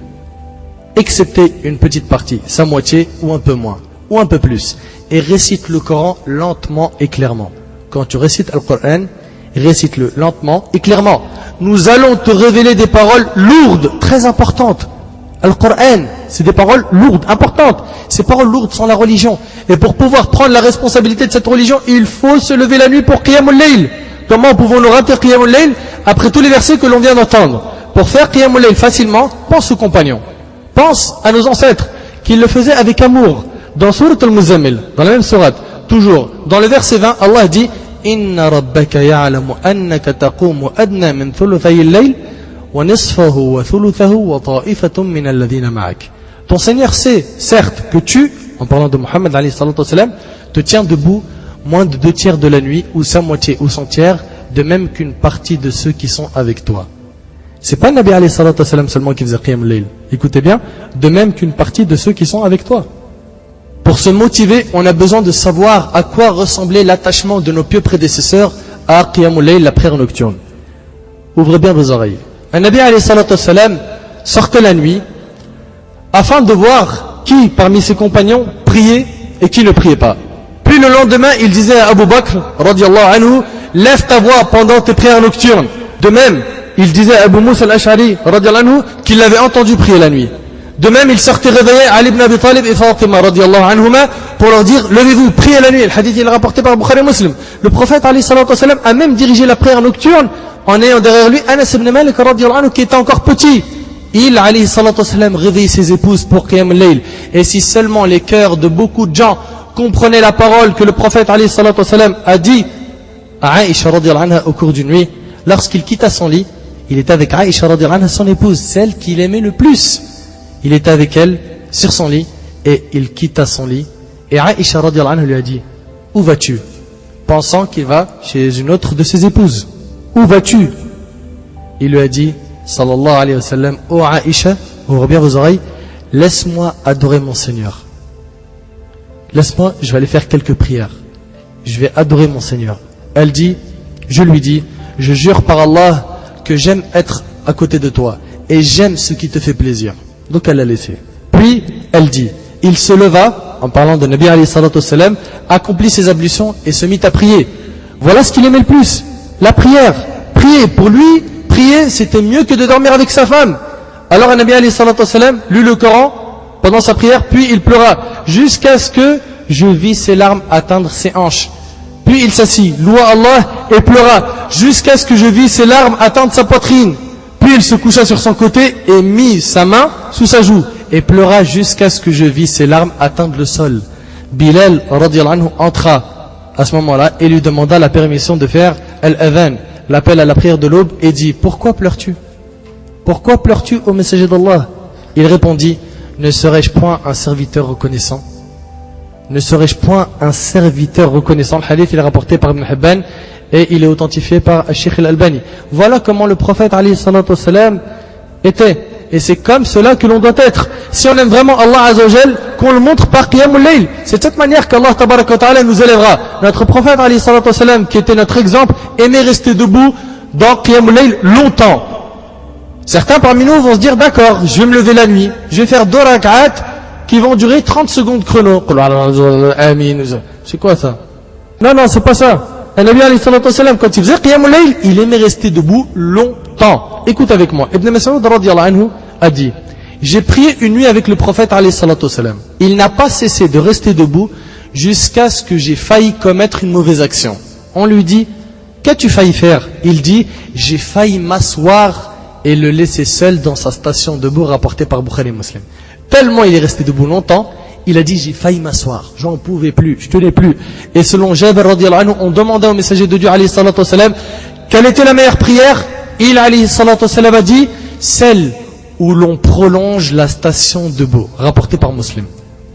Excepté une petite partie, sa moitié ou un peu moins, ou un peu plus. Et récite le Coran lentement et clairement. Quand tu récites le Coran, récite-le lentement et clairement. Nous allons te révéler des paroles lourdes, très importantes. Le Coran, c'est des paroles lourdes, importantes. Ces paroles lourdes sont la religion. Et pour pouvoir prendre la responsabilité de cette religion, il faut se lever la nuit pour Qiyamul Layl. Comment pouvons-nous rater Qiyamul Layl après tous les versets que l'on vient d'entendre? Pour faire Qiyamul Layl facilement, pense aux compagnons. Pense à nos ancêtres, qui le faisaient avec amour. Dans Sourate Al-Muzammil, dans la même sourate, toujours, dans le verset 20, Allah dit Inna rabbaka ya'lamu annaka taqumu adna min thuluthay al-layl wa nisfahu wa thuluthahu wa ta'ifatun min alladhina ma'ak. Ton Seigneur sait, certes, que tu, en parlant de Muhammad alayhi salatu wasalam, te tiens debout moins de 2 tiers de la nuit, ou sa moitié ou son tiers, de même qu'une partie de ceux qui sont avec toi. C'est pas Nabi alayhi salatu wasalam seulement qui faisait Qiyam al-Layl. Écoutez bien, de même qu'une partie de ceux qui sont avec toi. Pour se motiver, on a besoin de savoir à quoi ressemblait l'attachement de nos pieux prédécesseurs à Qiyamul Layl, la prière nocturne. Ouvrez bien vos oreilles. Un Nabi alayhi salatu wassalam sortait la nuit afin de voir qui parmi ses compagnons priait et qui ne priait pas. Puis le lendemain, il disait à Abu Bakr, radiyallahu anhu, lève ta voix pendant tes prières nocturnes. De même, il disait à Abu Musa al-Ash'ari, radiyallahu anhu, qu'il l'avait entendu prier la nuit. De même, il sortait réveiller Ali ibn Abi Talib et Fatima radiyallahu anhuma pour leur dire levez-vous, priez la nuit. Le hadith est rapporté par Bukhari Muslim. Le prophète alayhi salatu wasalam a même dirigé la prière nocturne en ayant derrière lui Anas ibn Malik radiyallahu anhu qui était encore petit. Il alayhi salatu wasalam réveillait ses épouses pour Qiyam al-Layl. Et si seulement les cœurs de beaucoup de gens comprenaient la parole que le prophète alayhi salatu wasalam a dit à Aïcha radiyallahu anha au cours d'une nuit, lorsqu'il quitta son lit, il était avec Aïcha radiyallahu anha, son épouse, celle qu'il aimait le plus. Il était avec elle sur son lit et il quitta son lit. Et Aïcha radiyallahu anha lui a dit où vas-tu? Pensant qu'il va chez une autre de ses épouses. Où vas-tu? Il lui a dit sallallahu alayhi wa sallam, ô Aïcha, ouvrez bien vos oreilles, laisse-moi adorer mon Seigneur. Laisse-moi, je vais aller faire quelques prières. Je vais adorer mon Seigneur. Elle dit, je lui dis, je jure par Allah que j'aime être à côté de toi et j'aime ce qui te fait plaisir. Donc elle l'a laissé. Puis elle dit, il se leva, en parlant de Nabi alayhi salatu wassalam, accomplit ses ablutions et se mit à prier. Voilà ce qu'il aimait le plus, la prière. Prier, pour lui, prier c'était mieux que de dormir avec sa femme. Alors Nabi alayhi salatu wassalam lut le Coran pendant sa prière, puis il pleura, jusqu'à ce que je vis ses larmes atteindre ses hanches. Puis il s'assit, loua Allah et pleura, jusqu'à ce que je vis ses larmes atteindre sa poitrine. Puis il se coucha sur son côté et mit sa main sous sa joue et pleura jusqu'à ce que je vis ses larmes atteindre le sol. Bilal radiyallahu anhu entra à ce moment-là et lui demanda la permission de faire al-adhan, l'appel à la prière de l'aube, et dit, pourquoi pleures-tu? Pourquoi pleures-tu au messager d'Allah? Il répondit, ne serais-je point un serviteur reconnaissant? ne serais-je point un serviteur reconnaissant? Le hadith il est rapporté par Ibn Hibban et il est authentifié par Sheikh al-Albani. Voilà comment le prophète alayhi salatu wassalam était. Et c'est comme cela que l'on doit être. Si on aime vraiment Allah Azza wa Jal, qu'on le montre par Qiyamul Layl. C'est de cette manière qu'Allah Tabaraka wa Ta'ala nous élèvera. Notre prophète alayhi salatu wassalam, qui était notre exemple, aimait rester debout dans Qiyamul Layl longtemps. Certains parmi nous vont se dire, d'accord, je vais me lever la nuit, je vais faire 2 rak'at qui vont durer 30 secondes chrono. C'est quoi ça? Non, c'est pas ça. Un Nabi alayhi salatu wassalam, quand il faisait Qiyamul Layl, il aimait rester debout longtemps. Écoute avec moi. Ibn Mas'ud radiyallahu anhu a dit, j'ai prié une nuit avec le prophète alayhi salatu wassalam. Il n'a pas cessé de rester debout jusqu'à ce que j'ai failli commettre une mauvaise action. On lui dit, qu'as-tu failli faire? Il dit, j'ai failli m'asseoir et le laisser seul dans sa station debout, rapporté par Bukhari Muslim. Tellement il est resté debout longtemps, il a dit, j'ai failli m'asseoir, j'en pouvais plus, je tenais plus. Et selon Jabir radiyallahu anhu, on demandait au messager de Dieu alayhi salatu wassalam, quelle était la meilleure prière? Il alayhi salatu wassalam a dit, celle où l'on prolonge la station debout, rapporté par Muslim.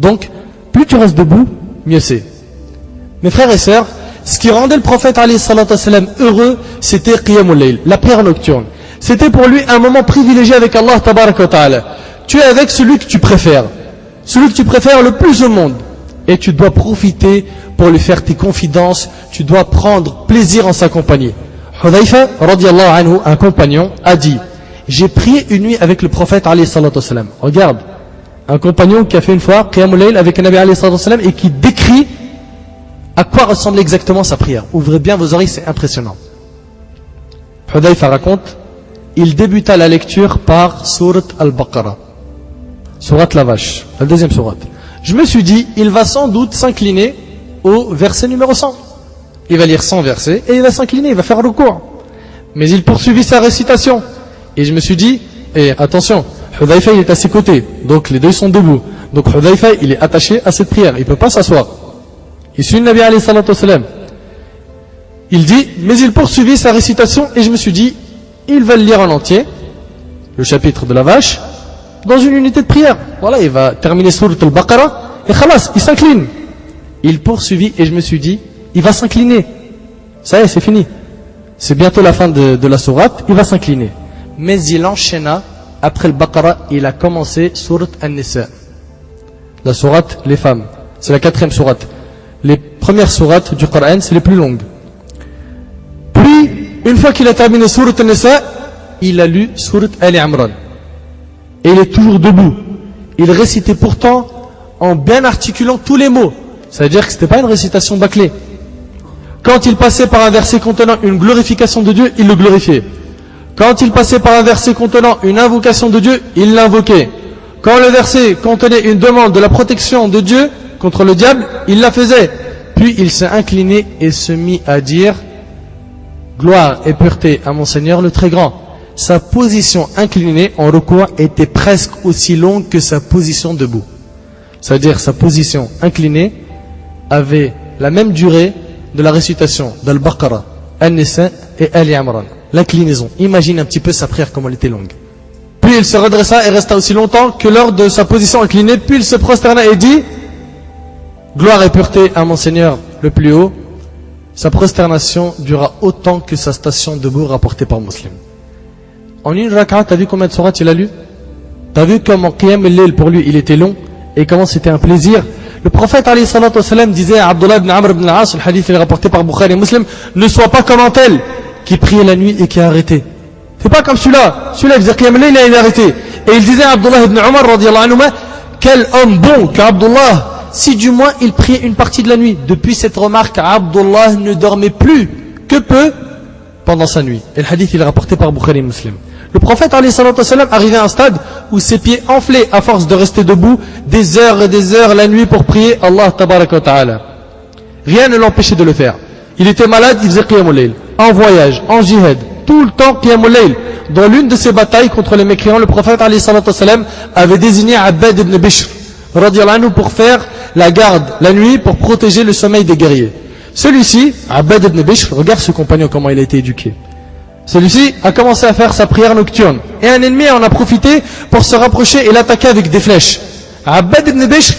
Donc, plus tu restes debout, mieux c'est. Mes frères et sœurs, ce qui rendait le prophète alayhi salatu wassalam heureux, c'était Qiyamul Layl, la prière nocturne. C'était pour lui un moment privilégié avec Allah Tabaraka wa Ta'ala. Tu es avec celui que tu préfères le plus au monde. Et tu dois profiter pour lui faire tes confidences, tu dois prendre plaisir en sa compagnie. Hudhayfa, radiyallahu anhu, un compagnon, a dit, j'ai prié une nuit avec le prophète alayhi salatu wassalam. Regarde, un compagnon qui a fait une fois Qiyamul Layl avec un Nabi alayhi salatu wassalam et qui décrit à quoi ressemble exactement sa prière. Ouvrez bien vos oreilles, c'est impressionnant. Hudhayfa raconte, il débuta la lecture par Surat Al-Baqarah, Surat la vache, la deuxième sourate. Je me suis dit, il va sans doute s'incliner au verset numéro 100. Il va lire 100 versets et il va s'incliner, il va faire le cours. Mais il poursuivit sa récitation. Et je me suis dit, et attention, Hudhayfa il est à ses côtés, donc les deux sont debout. Donc Hudhayfa il est attaché à cette prière, il ne peut pas s'asseoir. Il suit le Nabi alayhi salatu wassalam. Il dit, mais il poursuivit sa récitation et je me suis dit, il va le lire en entier, le chapitre de la vache, dans une unité de prière. Voilà, il va terminer Surat Al-Baqarah et khalas, il s'incline. Il poursuivit et je me suis dit, il va s'incliner. Ça y est, c'est fini. C'est bientôt la fin de la sourate, il va s'incliner. Mais il enchaîna, après le Baqarah, il a commencé Surat An-Nisa. La sourate, les femmes. C'est la 4e sourate. Les premières sourates du Coran, c'est les plus longues. Puis, une fois qu'il a terminé Surat An-Nisa, il a lu Surat Ali Imran. Et il est toujours debout. Il récitait pourtant en bien articulant tous les mots. Ça veut dire que ce n'était pas une récitation bâclée. Quand il passait par un verset contenant une glorification de Dieu, il le glorifiait. Quand il passait par un verset contenant une invocation de Dieu, il l'invoquait. Quand le verset contenait une demande de la protection de Dieu contre le diable, il la faisait. Puis il s'est incliné et se mit à dire, gloire et pureté à mon Seigneur le très grand. Sa position inclinée en recours était presque aussi longue que sa position debout. C'est-à-dire sa position inclinée avait la même durée de la récitation d'Al-Baqarah, An-Nisa et Ali Imran. L'inclinaison. Imagine un petit peu sa prière comme elle était longue. Puis il se redressa et resta aussi longtemps que lors de sa position inclinée. Puis il se prosterna et dit, gloire et pureté à mon Seigneur le plus haut. Sa prosternation dura autant que sa station debout rapportée par Muslim. En une rak'at, t'as vu combien de sourates il a lu? T'as vu comment Qiyam al-Layl pour lui il était long et comment c'était un plaisir? Le prophète alayhi salatu wassalam disait à Abdullah ibn Amr ibn al-As, le hadith est rapporté par Bukhari et Muslim, ne sois pas comme un tel qui priait la nuit et qui a arrêté. C'est pas comme celui-là. Celui-là il faisait Qiyam al-Layl et il a arrêté. Et il disait à Abdullah ibn Umar radiyallahu anhu, quel homme bon qu'Abdullah, si du moins il priait une partie de la nuit. Depuis cette remarque, Abdullah ne dormait plus que peu pendant sa nuit. Et le hadith il est rapporté par Bukhari et Muslim. Le prophète alayhi salatu wassalam arrivait à un stade où ses pieds enflaient à force de rester debout des heures et des heures la nuit pour prier Allah tabaraka wa ta'ala. Rien ne l'empêchait de le faire. Il était malade, il faisait Qiyamul Layl. En voyage, en jihad, tout le temps Qiyamul Layl. Dans l'une de ses batailles contre les mécréants, le prophète alayhi salatu wassalam avait désigné Abbad ibn Bishr radiyallahu anhu pour faire la garde la nuit pour protéger le sommeil des guerriers. Celui-ci, Abbad ibn Bishr, regarde ce compagnon comment il a été éduqué. Celui-ci a commencé à faire sa prière nocturne. Et un ennemi en a profité pour se rapprocher et l'attaquer avec des flèches. Abbad ibn Bishr,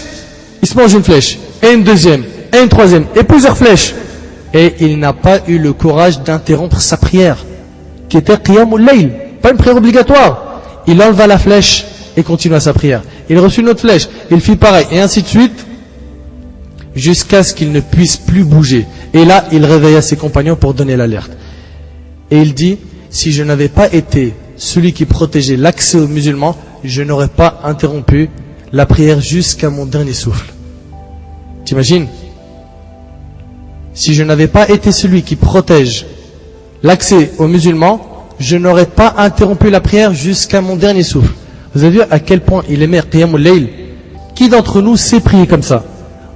il se mange une flèche. et une deuxième, et une troisième, et plusieurs flèches. Et il n'a pas eu le courage d'interrompre sa prière, qui était Qiyamul Layl, pas une prière obligatoire. Il enleva la flèche et continua sa prière. Il reçut une autre flèche, il fit pareil, et ainsi de suite, jusqu'à ce qu'il ne puisse plus bouger. Et là, il réveilla ses compagnons pour donner l'alerte. Et il dit, si je n'avais pas été celui qui protégeait l'accès aux musulmans, je n'aurais pas interrompu la prière jusqu'à mon dernier souffle. T'imagines? Si je n'avais pas été celui qui protège l'accès aux musulmans, je n'aurais pas interrompu la prière jusqu'à mon dernier souffle. Vous avez vu à quel point il aimait Qiyamul Layl? Qui d'entre nous sait prier comme ça?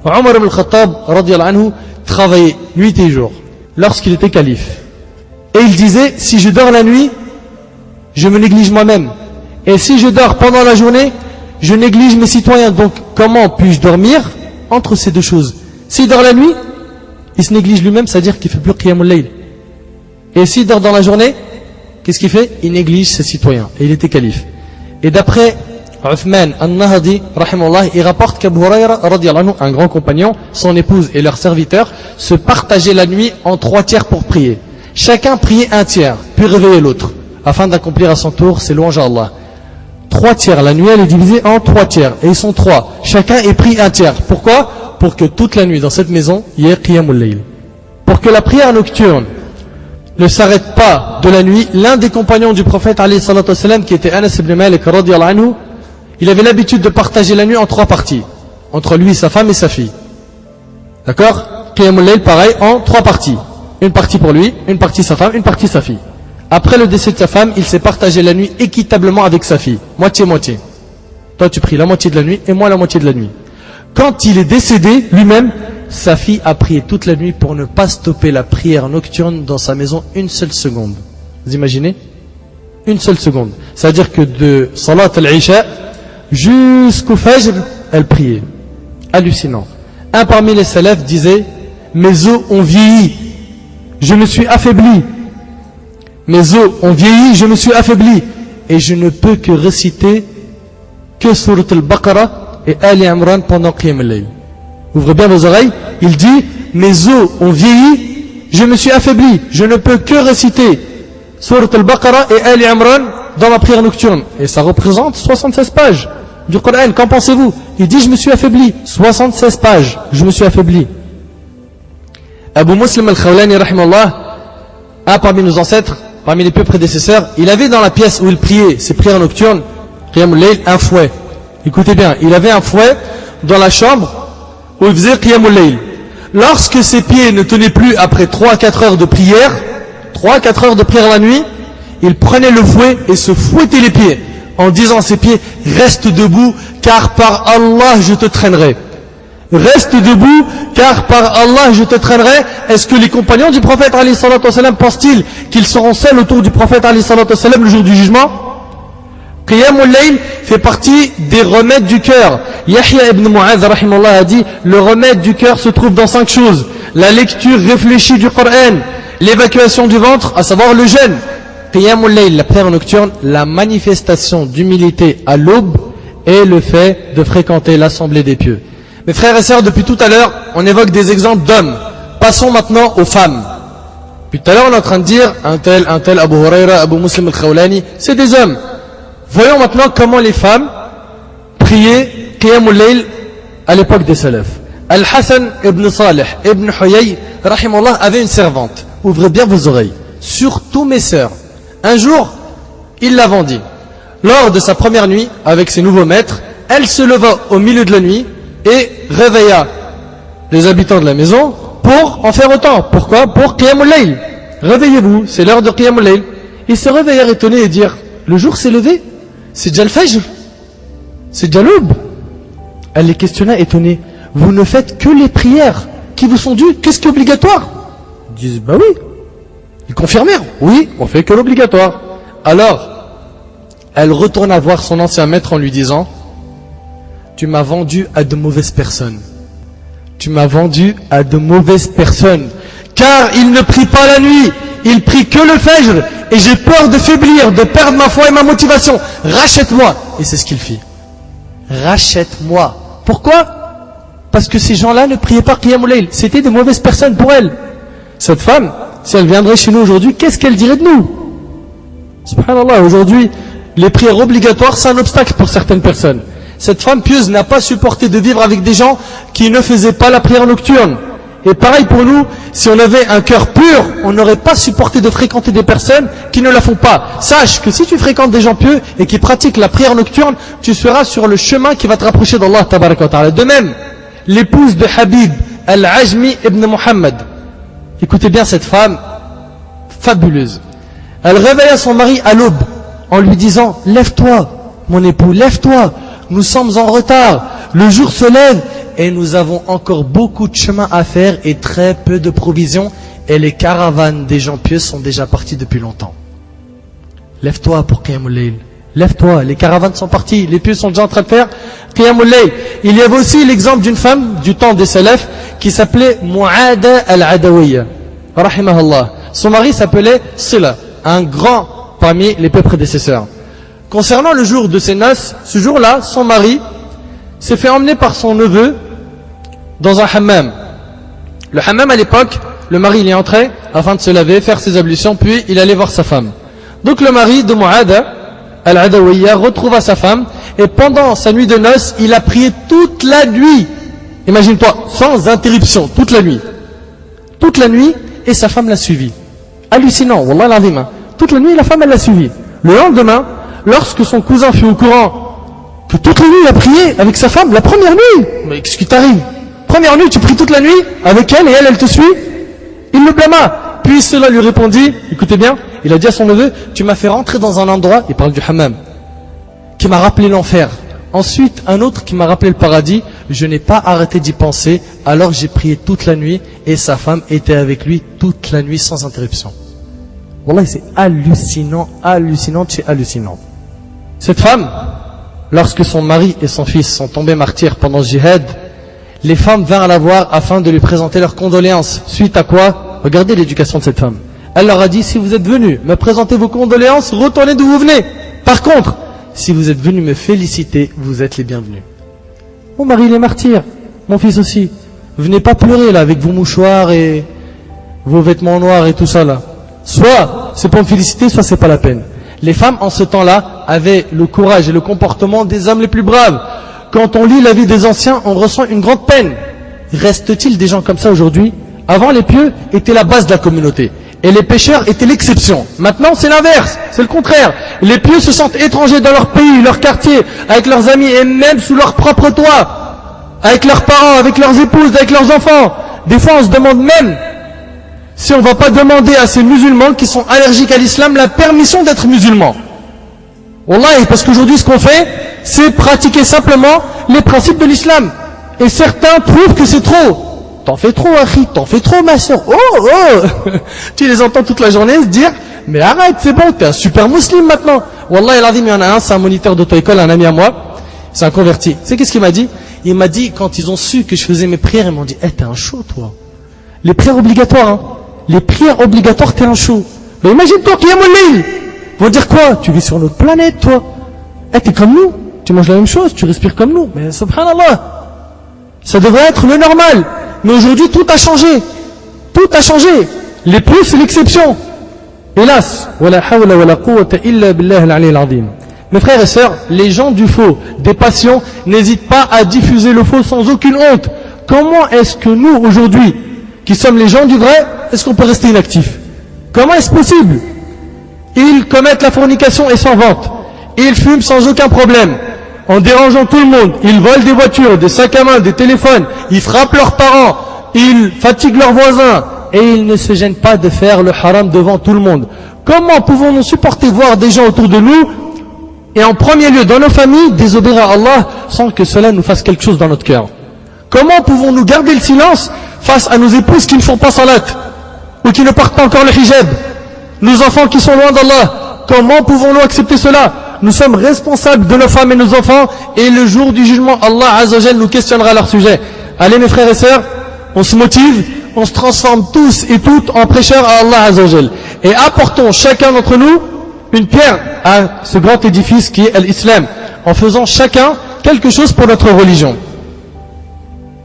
Omar ibn al-Khattab radiyallahu anhu travaillait nuit et jour lorsqu'il était calife. Et il disait, si je dors la nuit, je me néglige moi-même. Et si je dors pendant la journée, je néglige mes citoyens. Donc comment puis-je dormir entre ces deux choses? S'il dort la nuit, il se néglige lui-même, c'est-à-dire qu'il ne fait plus Qiyamul Layl. Et s'il dort dans la journée, qu'est-ce qu'il fait? Il néglige ses citoyens. Et il était calife. Et d'après Uthman al-Nahdi, rahimahullah, il rapporte qu'Abu Hurayra, radiyallahu anhu, un grand compagnon, son épouse et leurs serviteurs se partageaient la nuit en 3 tiers pour prier. Chacun priait 1 tiers, puis réveillait l'autre, afin d'accomplir à son tour ses louanges à Allah. 3 tiers, la nuit elle est divisée en 3 tiers, et ils sont 3. Chacun est pris 1 tiers. Pourquoi? Pour que toute la nuit dans cette maison, il y ait Qiyamul Layl. Pour que la prière nocturne ne s'arrête pas de la nuit, l'un des compagnons du prophète, alayhi salatu wassalam, qui était Anas ibn Malik, radiyallahu anhu, il avait l'habitude de partager la nuit en 3 parties, entre lui, sa femme et sa fille. D'accord? Qiyamul Layl, pareil, en 3 parties. Une partie pour lui, une partie sa femme, une partie sa fille. Après le décès de sa femme, il s'est partagé la nuit équitablement avec sa fille. Moitié-moitié. Toi tu pries la moitié de la nuit et moi la moitié de la nuit. Quand il est décédé, lui-même, sa fille a prié toute la nuit pour ne pas stopper la prière nocturne dans sa maison une seule seconde. Vous imaginez? Une seule seconde. C'est-à-dire que de Salat al-Isha jusqu'au Fajr, elle priait. Hallucinant. Un parmi les salafs disait, mes os ont vieilli, je me suis affaibli. Mes os ont vieilli, je me suis affaibli. Et je ne peux que réciter que Surat al-Baqarah et Ali Imran pendant Qiyamul Layl. Ouvrez bien vos oreilles. Il dit, mes os ont vieilli, je me suis affaibli. Je ne peux que réciter Surat al-Baqarah et Ali Imran dans ma prière nocturne. Et ça représente 76 pages du Coran. Qu'en pensez-vous? Il dit, je me suis affaibli. 76 pages, je me suis affaibli. Abu Muslim al-Khawlani, rahimahullah, un parmi nos ancêtres, parmi les plus prédécesseurs, il avait dans la pièce où il priait ses prières nocturnes, Qiyamul Layl, un fouet. Écoutez bien, il avait un fouet dans la chambre où il faisait Qiyamul Layl. Lorsque ses pieds ne tenaient plus après 3 à 4 heures de prière, 3 à 4 heures de prière la nuit, il prenait le fouet et se fouettait les pieds en disant à ses pieds, reste debout car par Allah je te traînerai. Reste debout car par Allah je te traînerai. Est-ce que les compagnons du prophète alayhi salatu wassalam pensent-ils qu'ils seront seuls autour du prophète alayhi salatu wassalam le jour du jugement? Qiyamul Layl fait partie des remèdes du cœur. Yahya ibn Mu'adh rahimahullah a dit, le remède du cœur se trouve dans 5 choses. La lecture réfléchie du Coran, l'évacuation du ventre, à savoir le jeûne. Qiyamul Layl, la prière nocturne, la manifestation d'humilité à l'aube et le fait de fréquenter l'assemblée des pieux. Mes frères et sœurs, depuis tout à l'heure, on évoque des exemples d'hommes. Passons maintenant aux femmes. Puis tout à l'heure, on est en train de dire, un tel, Abu Hurayra, Abu Muslim al-Khawlani, c'est des hommes. Voyons maintenant comment les femmes priaient Qiyamul Layl à l'époque des salafs. Al-Hassan ibn Salih ibn Huyay, rahimahullah, avait une servante. Ouvrez bien vos oreilles. Surtout mes sœurs. Un jour, il la vendit. Lors de sa première nuit, avec ses nouveaux maîtres, elle se leva au milieu de la nuit et réveilla les habitants de la maison pour en faire autant. Pourquoi? Pour Qiyamul Layl. Réveillez-vous, c'est l'heure de Qiyamul Layl. Ils se réveillèrent étonnés et dirent, le jour s'est levé, c'est déjà le Fajr, c'est déjà l'aube. Elle les questionna étonnée, vous ne faites que les prières qui vous sont dues, qu'est-ce qui est obligatoire? Ils disent, bah oui. Ils confirmèrent, oui, on fait que l'obligatoire. Alors, elle retourna voir son ancien maître en lui disant, tu m'as vendu à de mauvaises personnes. Tu m'as vendu à de mauvaises personnes. Car il ne prie pas la nuit, il prie que le Fajr. Et j'ai peur de faiblir, de perdre ma foi et ma motivation. Rachète-moi. Et c'est ce qu'il fit. Rachète-moi. Pourquoi? Parce que ces gens-là ne priaient pas Qiyamul Layl. C'était de mauvaises personnes pour elle. Cette femme, si elle viendrait chez nous aujourd'hui, qu'est-ce qu'elle dirait de nous? Subhanallah, aujourd'hui, les prières obligatoires, c'est un obstacle pour certaines personnes. Cette femme pieuse n'a pas supporté de vivre avec des gens qui ne faisaient pas la prière nocturne. Et pareil pour nous, si on avait un cœur pur, on n'aurait pas supporté de fréquenter des personnes qui ne la font pas. Sache que si tu fréquentes des gens pieux et qui pratiquent la prière nocturne, tu seras sur le chemin qui va te rapprocher d'Allah tabaraka wa ta'ala. De même, l'épouse de Habib al-Ajmi ibn Muhammad. Écoutez bien cette femme fabuleuse. Elle réveilla son mari à l'aube en lui disant « Lève-toi, mon époux, lève-toi, nous sommes en retard, le jour se lève et nous avons encore beaucoup de chemin à faire et très peu de provisions et les caravanes des gens pieux sont déjà partis depuis longtemps. Lève-toi pour Qiyamul Layl, lève-toi, les caravanes sont partis, les pieux sont déjà en train de faire Qiyamul Layl. » Il y avait aussi l'exemple d'une femme du temps des Salaf qui s'appelait Mu'ada al-Adawiyya, rahimahullah. Son mari s'appelait Sila, un grand parmi les peu prédécesseurs. Concernant le jour de ses noces, ce jour-là, son mari s'est fait emmener par son neveu dans un hammam. Le hammam à l'époque, le mari il y entrait afin de se laver, faire ses ablutions, puis il allait voir sa femme. Donc le mari de Mu'ada al-Adawiyya retrouva sa femme et pendant sa nuit de noces, il a prié toute la nuit. Imagine-toi, sans interruption, toute la nuit. Toute la nuit, et sa femme l'a suivi. Hallucinant, wallah l'azim. Toute la nuit, la femme elle l'a suivi. Le lendemain, lorsque son cousin fut au courant que toute la nuit il a prié avec sa femme, la première nuit, mais qu'est-ce qui t'arrive? Première nuit, tu pries toute la nuit avec elle et elle te suit? Il le blâma. Puis cela lui répondit, écoutez bien, il a dit à son neveu, tu m'as fait rentrer dans un endroit, il parle du hammam, qui m'a rappelé l'enfer. Ensuite, un autre qui m'a rappelé le paradis, je n'ai pas arrêté d'y penser, alors j'ai prié toute la nuit et sa femme était avec lui toute la nuit sans interruption. Wallah, c'est hallucinant, hallucinant, c'est hallucinant. Cette femme, lorsque son mari et son fils sont tombés martyrs pendant le djihad, les femmes vinrent la voir afin de lui présenter leurs condoléances. Suite à quoi, regardez l'éducation de cette femme. Elle leur a dit, si vous êtes venus me présenter vos condoléances, retournez d'où vous venez. Par contre, si vous êtes venus me féliciter, vous êtes les bienvenus. Mon mari il est martyr, mon fils aussi. Venez pas pleurer là avec vos mouchoirs et vos vêtements noirs et tout ça là. Soit c'est pour me féliciter, soit c'est pas la peine. Les femmes en ce temps-là avaient le courage et le comportement des hommes les plus braves. Quand on lit la vie des anciens, on ressent une grande peine. Reste-t-il des gens comme ça aujourd'hui? Avant, les pieux étaient la base de la communauté et les pécheurs étaient l'exception. Maintenant c'est l'inverse, c'est le contraire. Les pieux se sentent étrangers dans leur pays, leur quartier, avec leurs amis et même sous leur propre toit, avec leurs parents, avec leurs épouses, avec leurs enfants. Des fois on se demande même si on ne va pas demander à ces musulmans qui sont allergiques à l'islam la permission d'être musulmans. Wallah, parce qu'aujourd'hui ce qu'on fait, c'est pratiquer simplement les principes de l'islam. Et certains trouvent que c'est trop. T'en fais trop, Akhi, t'en fais trop, ma soeur. Oh Tu les entends toute la journée se dire, mais arrête, c'est bon, t'es un super musulman maintenant. Wallah, il a dit, mais il y en a un, c'est un moniteur d'auto-école, un ami à moi, c'est un converti. Tu sais qu'est-ce qu'il m'a dit? Il m'a dit, quand ils ont su que je faisais mes prières, ils m'ont dit, t'es un chaud, toi. Les prières obligatoires, hein. Les prières obligatoires, t'es un chaud. Mais imagine-toi qu'il y a mon lit. Ils vont dire quoi? Tu vis sur notre planète, toi. T'es comme nous. Tu manges la même chose, tu respires comme nous. Mais subhanallah. Ça devrait être le normal. Mais aujourd'hui, tout a changé. Tout a changé. Les plus, c'est l'exception. Hélas. Wala hawla wala quwwata illa billah al-ali al-azim. Mes frères et sœurs, les gens du faux, des passions, n'hésitent pas à diffuser le faux sans aucune honte. Comment est-ce que nous, aujourd'hui, qui sommes les gens du vrai, est-ce qu'on peut rester inactifs? Comment est-ce possible? Ils commettent la fornication et s'en vantent. Ils fument sans aucun problème, en dérangeant tout le monde. Ils volent des voitures, des sacs à main, des téléphones. Ils frappent leurs parents. Ils fatiguent leurs voisins. Et ils ne se gênent pas de faire le haram devant tout le monde. Comment pouvons-nous supporter voir des gens autour de nous, et en premier lieu dans nos familles, désobéir à Allah sans que cela nous fasse quelque chose dans notre cœur? Comment pouvons-nous garder le silence face à nos épouses qui ne font pas salat, ou qui ne portent pas encore le hijab, nos enfants qui sont loin d'Allah? Comment pouvons-nous accepter cela? Nous sommes responsables de nos femmes et nos enfants, et le jour du jugement, Allah Azza wa Jal nous questionnera à leur sujet. Allez mes frères et sœurs, on se motive, on se transforme tous et toutes en prêcheurs à Allah Azza wa Jal, et apportons chacun d'entre nous une pierre à ce grand édifice qui est l'islam, en faisant chacun quelque chose pour notre religion.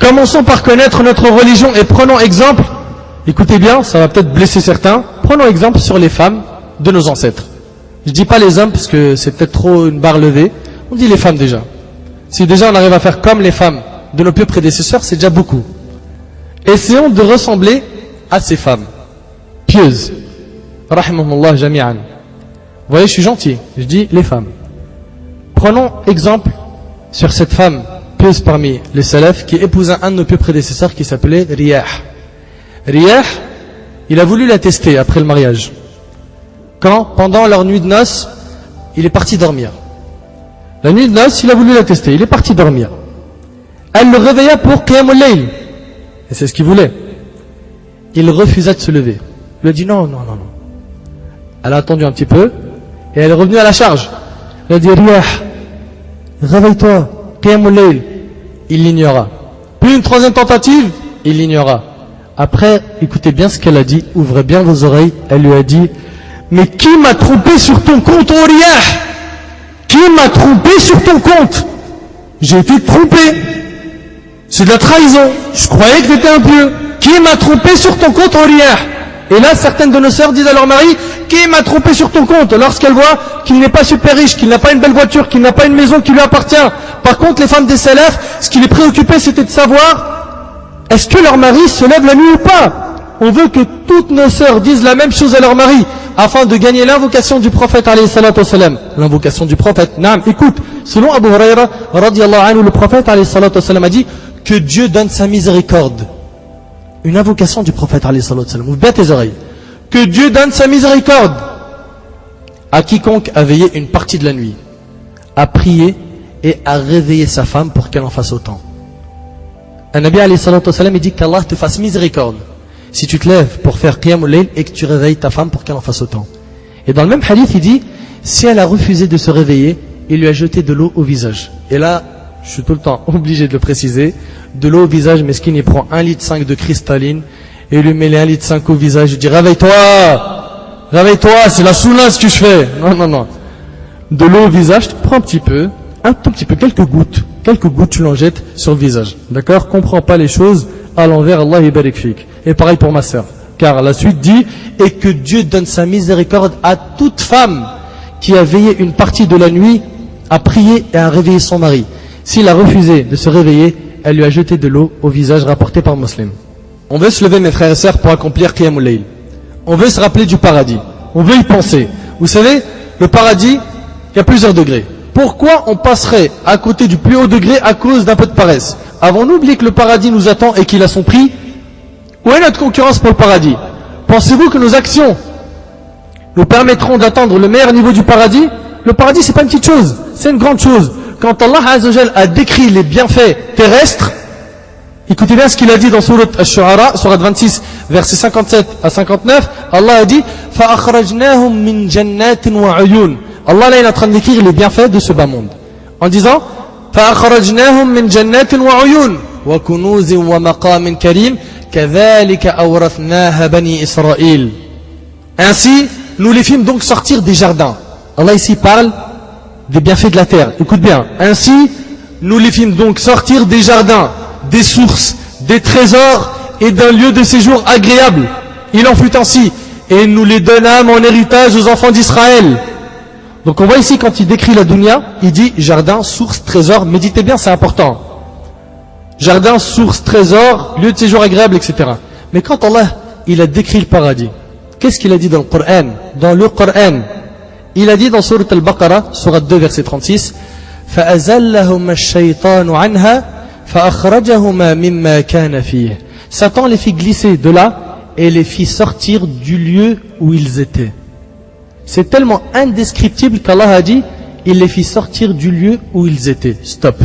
Commençons par connaître notre religion et prenons exemple, écoutez bien, ça va peut-être blesser certains, prenons exemple sur les femmes de nos ancêtres. Je dis pas les hommes parce que c'est peut-être trop une barre levée, on dit les femmes déjà. Si déjà on arrive à faire comme les femmes de nos pieux prédécesseurs, c'est déjà beaucoup. Essayons de ressembler à ces femmes pieuses. Rahimahumullah jami'an. Vous voyez, je suis gentil, je dis les femmes. Prenons exemple sur cette femme pieuse parmi les salafs qui épousa un de nos pieux prédécesseurs qui s'appelait Riyah. Riyah, il a voulu la tester après le mariage. Quand, pendant leur nuit de noces, il est parti dormir. La nuit de noces, il a voulu la tester, il est parti dormir. Elle le réveilla pour Qiyamul Layl. Et c'est ce qu'il voulait. Il refusa de se lever. Il lui a dit non. Elle a attendu un petit peu, et elle est revenue à la charge. Elle a dit Riyah, réveille-toi, Qiyamul Layl. Il l'ignora. Puis une troisième tentative, il l'ignora. Après, écoutez bien ce qu'elle a dit, ouvrez bien vos oreilles. Elle lui a dit, mais qui m'a trompé sur ton compte, oh Riyah? Qui m'a trompé sur ton compte? J'ai été trompé. C'est de la trahison. Je croyais que tu étais un pieux. Qui m'a trompé sur ton compte, oh Riyah? Et là, certaines de nos sœurs disent à leur mari, qui m'a trompé sur ton compte? Lorsqu'elles voient qu'il n'est pas super riche, qu'il n'a pas une belle voiture, qu'il n'a pas une maison qui lui appartient. Par contre, les femmes des salafs, ce qui les préoccupait, c'était de savoir, est-ce que leur mari se lève la nuit ou pas? On veut que toutes nos sœurs disent la même chose à leur mari, afin de gagner l'invocation du prophète, alayhi salatu wassalam. L'invocation du prophète. Naam, écoute, selon Abu Huraira, radiyallahu anhu, le prophète, alayhi salatu wassalam, a dit que Dieu donne sa miséricorde. Une invocation du prophète, alayhi salatu wassalam. Ouvre bien tes oreilles. Que Dieu donne sa miséricorde à quiconque a veillé une partie de la nuit, a prié et a réveillé sa femme pour qu'elle en fasse autant. Un Nabi, alayhi salatu wassalam, il dit qu'Allah te fasse miséricorde si tu te lèves pour faire Qiyamul Layl et que tu réveilles ta femme pour qu'elle en fasse autant. Et dans le même hadith, il dit, si elle a refusé de se réveiller, il lui a jeté de l'eau au visage. Et là, je suis tout le temps obligé de le préciser, de l'eau au visage, mais ce qui n'y prend 1,5 litre de cristalline, et il lui met les 1,5 litre au visage, il dit, réveille-toi, c'est la souna ce que je fais. Non. De l'eau au visage, tu prends un tout petit peu, quelques gouttes, tu l'en jettes sur le visage. D'accord? Comprends pas les choses à l'envers, Allah yabarik fik. Et pareil pour ma sœur. Car la suite dit, et que Dieu donne sa miséricorde à toute femme qui a veillé une partie de la nuit, a prié et a réveillé son mari. S'il a refusé de se réveiller, elle lui a jeté de l'eau au visage, rapporté par Muslim. On veut se lever, mes frères et sœurs, pour accomplir Qiyamul Layl. On veut se rappeler du paradis. On veut y penser. Vous savez, le paradis, il y a plusieurs degrés. Pourquoi on passerait à côté du plus haut degré à cause d'un peu de paresse? Avons-nous oublié que le paradis nous attend et qu'il a son prix? Où est notre concurrence pour le paradis? Pensez-vous que nos actions nous permettront d'atteindre le meilleur niveau du paradis? Le paradis, c'est pas une petite chose, c'est une grande chose. Quand Allah Azza wa Jal a décrit les bienfaits terrestres, écoutez bien ce qu'il a dit dans Surat Ash-Shu'ara, Surat 26, versets 57 à 59, Allah a dit فَأَخْرَجْنَاهُمْ مِنْ جَنَّاتٍ وَعُيُونٍ. Allah là, il est en train de décrire les bienfaits de ce bas monde. En disant فَأَخْرَجْنَاهُمْ مِنْ جَنَّاتٍ وَعُيُونٍ وَكُنُوزٍ وَمَقَامٍ كَرِيمٍ كَذَلِكَ أَوْرَثْنَاهَا بَنِي إِسْرَائِيل. Ainsi, nous les fîmes donc sortir des jardins. Allah ici parle des bienfaits de la terre. Écoute bien. Ainsi, nous les fîmes donc sortir des jardins, des sources, des trésors et d'un lieu de séjour agréable. Il en fut ainsi. Et nous les donnâmes en héritage aux enfants d'Israël. Donc on voit ici quand il décrit la dunya, il dit jardin, source, trésor. Méditez bien, c'est important. Jardin, source, trésor, lieu de séjour agréable, etc. Mais quand Allah, il a décrit le paradis, qu'est-ce qu'il a dit dans le Coran? Dans le Coran, il a dit dans Surat Al-Baqarah, Surat 2, verset 36, فَأَزَلَّهُمَا الشَّيْطَانُ عَنْهَا فَأَخْرَجَهُمَا مِمَّا كَانَ فِيهِ. Satan les fit glisser de là et les fit sortir du lieu où ils étaient. C'est tellement indescriptible qu'Allah a dit, il les fit sortir du lieu où ils étaient. Stop.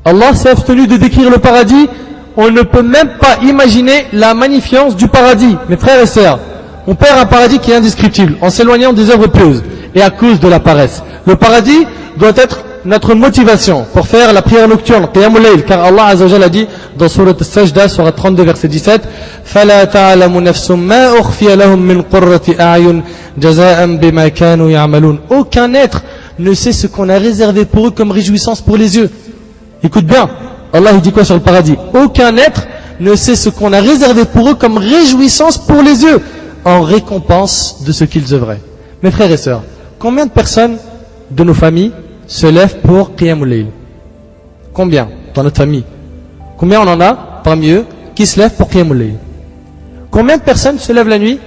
Allah s'est abstenu de décrire le paradis. On ne peut même pas imaginer la magnificence du paradis. Mes frères et sœurs, on perd un paradis qui est indescriptible en s'éloignant des œuvres pieuses et à cause de la paresse. Le paradis doit être notre motivation pour faire la prière nocturne, Qiyamul Layl, car Allah Azza wa Jalla a dit dans Surat Al-Sajda, Surat 32, verset 17, فَلَا تَعْلَمُ نَفْسٌ مَا أُخْفِيَ لَهُم مِّن قُرَّةِ أَعْيُنٍ جَزَاءً بِمَا كَانُوا يَعْمَلُونَ. Aucun être ne sait ce qu'on a réservé pour eux comme réjouissance pour les yeux. Écoute bien, Allah il dit quoi sur le paradis? Aucun être ne sait ce qu'on a réservé pour eux comme réjouissance pour les yeux, en récompense de ce qu'ils œuvraient. Mes frères et sœurs, combien de personnes de nos familles se lèvent pour Qiyamul Layl? Combien dans notre famille? Combien on en a parmi eux qui se lèvent pour Qiyamul Layl? Combien de personnes se lèvent la nuit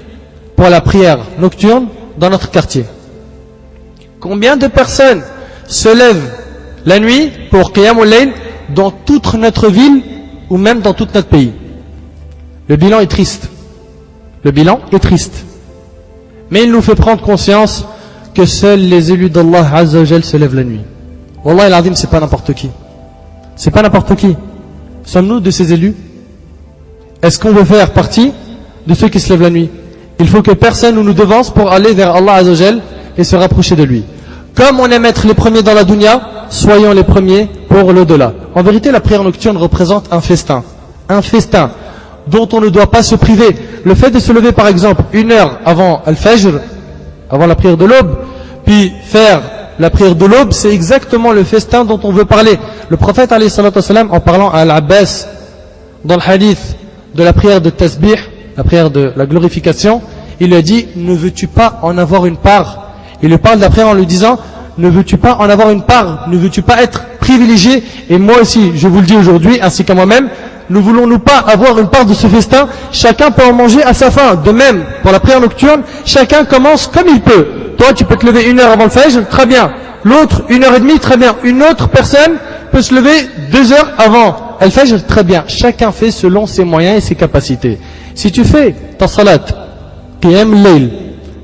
pour la prière nocturne dans notre quartier? Combien de personnes se lèvent la nuit pour Qiyamul Layl dans toute notre ville ou même dans tout notre pays? Le bilan est triste. Le bilan est triste. Mais il nous fait prendre conscience que seuls les élus d'Allah Azza wa Jal se lèvent la nuit. Wallah al-Azim, c'est pas n'importe qui. C'est pas n'importe qui. Sommes-nous de ces élus? Est-ce qu'on veut faire partie de ceux qui se lèvent la nuit? Il faut que personne ne nous devance pour aller vers Allah Azza wa Jal et se rapprocher de lui. Comme on aime être les premiers dans la dunya, soyons les premiers pour l'au-delà. En vérité, la prière nocturne représente un festin dont on ne doit pas se priver. Le fait de se lever par exemple 1 heure avant Al-Fajr, avant la prière de l'aube, puis faire la prière de l'aube, c'est exactement le festin dont on veut parler. Le prophète alayhi salatu wassalam, en parlant à Al-Abbas dans le hadith de la prière de Tasbih, la prière de la glorification, il lui a dit: ne veux-tu pas en avoir une part? Il lui parle d'après en lui disant: ne veux-tu pas en avoir une part? Ne veux-tu pas être privilégié? Et moi aussi, je vous le dis aujourd'hui, ainsi qu'à moi-même, ne voulons-nous pas avoir une part de ce festin? Chacun peut en manger à sa faim. De même, pour la prière nocturne, chacun commence comme il peut. Toi, tu peux te lever 1 heure avant le Fajr, très bien. L'autre, 1h30, très bien. Une autre personne peut se lever 2 heures avant Al-Fajr, très bien. Chacun fait selon ses moyens et ses capacités. Si tu fais ta salat, Qiyam al-Layl,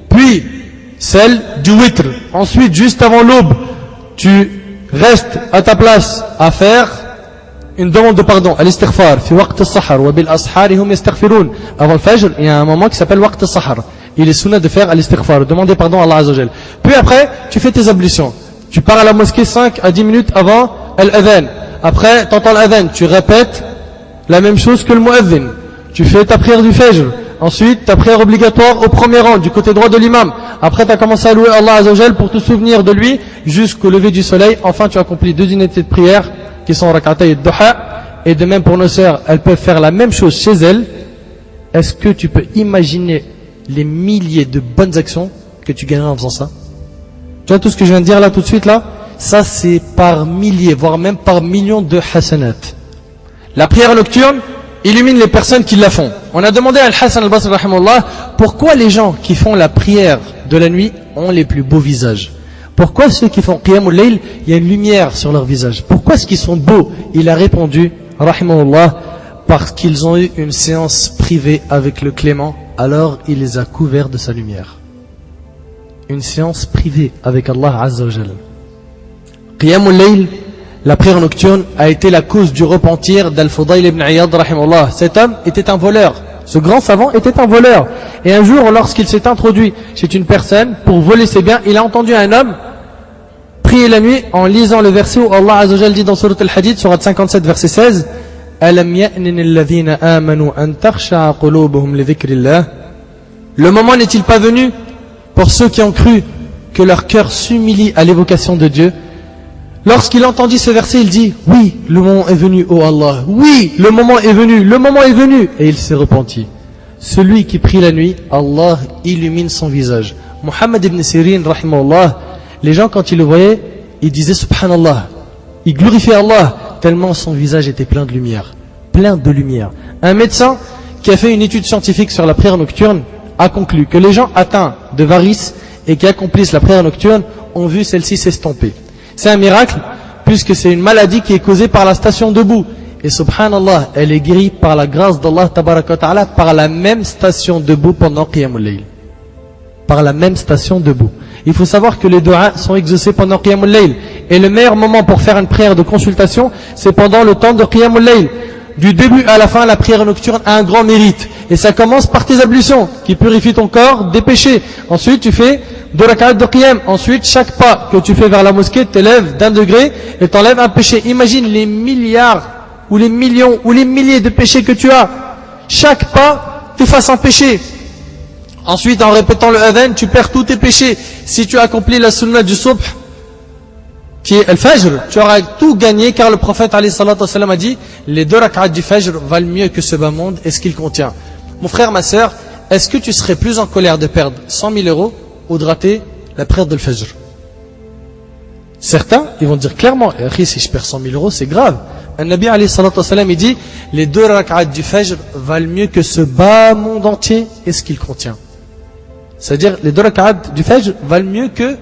puis celle du witr, ensuite, juste avant l'aube, tu restes à ta place à faire une demande de pardon, al-istighfar, fi waqt al-sahar, wa bil ashari hum yastaghfirun. Avant le Fajr, il y a un moment qui s'appelle waqt al-sahar. Il est sunnah de faire al-istighfar, demander pardon à Allah Azza wa Jal. Puis après, tu fais tes ablutions. Tu pars à la mosquée 5 à 10 minutes avant al-adhan. Après, t'entends l'adhan, tu répètes la même chose que le mu'adhin. Tu fais ta prière du Fajr. Ensuite, ta prière obligatoire au premier rang, du côté droit de l'imam. Après, tu as commencé à louer Allah Azza wa Jal pour te souvenir de lui jusqu'au lever du soleil. Enfin, tu accomplis 2 unités de prière qui sont rak'atay et duha. Et de même pour nos sœurs, elles peuvent faire la même chose chez elles. Est-ce que tu peux imaginer les milliers de bonnes actions que tu gagneras en faisant ça? Tu vois tout ce que je viens de dire là tout de suite là? Ça c'est par milliers, voire même par millions de hasanat. La prière nocturne illumine les personnes qui la font. On a demandé à Al-Hasan al-Basri rahimahullah pourquoi les gens qui font la prière de la nuit ont les plus beaux visages. Pourquoi ceux qui font Qiyamul Layl, il y a une lumière sur leur visage? Pourquoi est-ce qu'ils sont beaux? Il a répondu rahimahullah, parce qu'ils ont eu une séance privée avec le Clément, alors il les a couverts de sa lumière. Une séance privée avec Allah Azza wa Jal. Qiyamul Layl, la prière nocturne, a été la cause du repentir d'Al-Fudayl ibn Iyad rahimahullah. Cet homme était un voleur. Ce grand savant était un voleur. Et un jour, lorsqu'il s'est introduit chez une personne pour voler ses biens, il a entendu un homme prier la nuit en lisant le verset où Allah Azza wa Jal dit dans Surat Al-Hadid, Surat 57, verset 16, Alam ya'nin alladhina amanu an takhsha'a qulubuhum li dhikrillah. Le moment n'est-il pas venu pour ceux qui ont cru que leur cœur s'humilie à l'évocation de Dieu? Lorsqu'il entendit ce verset, il dit: oui, le moment est venu, ô Allah. Oui, le moment est venu, le moment est venu. Et il s'est repenti. Celui qui prie la nuit, Allah illumine son visage. Muhammad ibn Sirin, rahimahullah, les gens quand ils le voyaient, ils disaient Subhanallah. Ils glorifiaient Allah, tellement son visage était plein de lumière. Plein de lumière. Un médecin qui a fait une étude scientifique sur la prière nocturne a conclu que les gens atteints de varices et qui accomplissent la prière nocturne ont vu celle-ci s'estomper. C'est un miracle, puisque c'est une maladie qui est causée par la station debout. Et subhanallah, elle est guérie par la grâce d'Allah tabaraka wa ta'ala par la même station debout pendant Qiyamul Layl. Par la même station debout. Il faut savoir que les du'as sont exaucés pendant Qiyamul Layl. Et le meilleur moment pour faire une prière de consultation, c'est pendant le temps de Qiyamul Layl. Du début à la fin, la prière nocturne a un grand mérite. Et ça commence par tes ablutions, qui purifient ton corps des péchés. Ensuite, tu fais 2 rak'at de qiyam. Ensuite, chaque pas que tu fais vers la mosquée t'élève d'1 degré et t'enlève un péché. Imagine les milliards, ou les millions, ou les milliers de péchés que tu as. Chaque pas t'efface un péché. Ensuite, en répétant le adhan, tu perds tous tes péchés. Si tu accomplis la sunnah du subh, qui est Al-Fajr, tu auras tout gagné, car le prophète alayhi salatu wassalam a dit les 2 rak'at du Fajr valent mieux que ce bas monde et ce qu'il contient. Mon frère, ma sœur, est-ce que tu serais plus en colère de perdre 100 000 euros ou de rater la prière de Al-Fajr? Certains, ils vont dire clairement, si je perds 100 000 euros, c'est grave. Un Nabi alayhi salatu wassalam, il dit les 2 rak'at du Fajr valent mieux que ce bas monde entier et ce qu'il contient. C'est-à-dire, les 2 rak'at du Fajr valent mieux que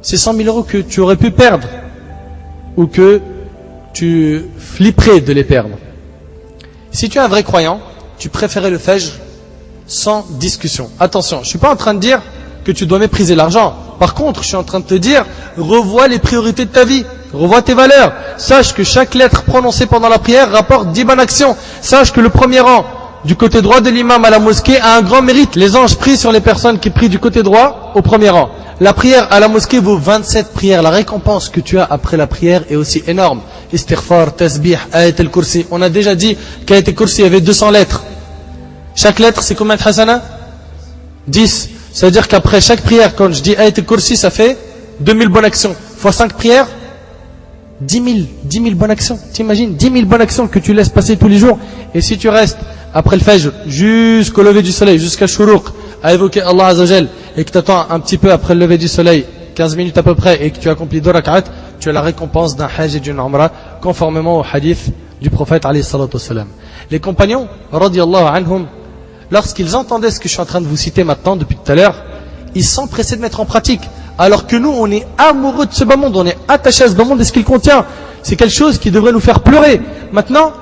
ces 100 000 euros que tu aurais pu perdre ou que tu flipperais de les perdre. Si tu es un vrai croyant, tu préférais le Fajr sans discussion. Attention, je ne suis pas en train de dire que tu dois mépriser l'argent. Par contre, je suis en train de te dire, revois les priorités de ta vie, revois tes valeurs. Sache que chaque lettre prononcée pendant la prière rapporte 10 bonnes actions. Sache que le premier rang du côté droit de l'imam à la mosquée a un grand mérite. Les anges prient sur les personnes qui prient du côté droit au premier rang. La prière à la mosquée vaut 27 prières. La récompense que tu as après la prière est aussi énorme. Istighfar, tasbih, ayat al-kursi. On a déjà dit qu'ayat al-kursi avait 200 lettres. Chaque lettre, c'est combien de hasana? 10. Ça veut dire qu'après chaque prière, quand je dis ayat al-kursi, ça fait 2000 bonnes actions. Fois 5 prières, 10 000 bonnes actions. T'imagines 10 000 bonnes actions que tu laisses passer tous les jours. Et si tu restes après le Fajr, jusqu'au lever du soleil, jusqu'à Shuruq, à évoquer Allah Azza wa Jal, et que tu attends un petit peu après le lever du soleil, 15 minutes à peu près, et que tu accomplis 2 rak'at, tu as la récompense d'un hajj et d'une umrah, conformément au hadith du prophète alayhi salatu wassalam. Les compagnons, radiyallahu anhum, lorsqu'ils entendaient ce que je suis en train de vous citer maintenant, depuis tout à l'heure, ils s'empressaient de mettre en pratique. Alors que nous, on est amoureux de ce bas monde, on est attaché à ce bas monde et ce qu'il contient. C'est quelque chose qui devrait nous faire pleurer. Maintenant,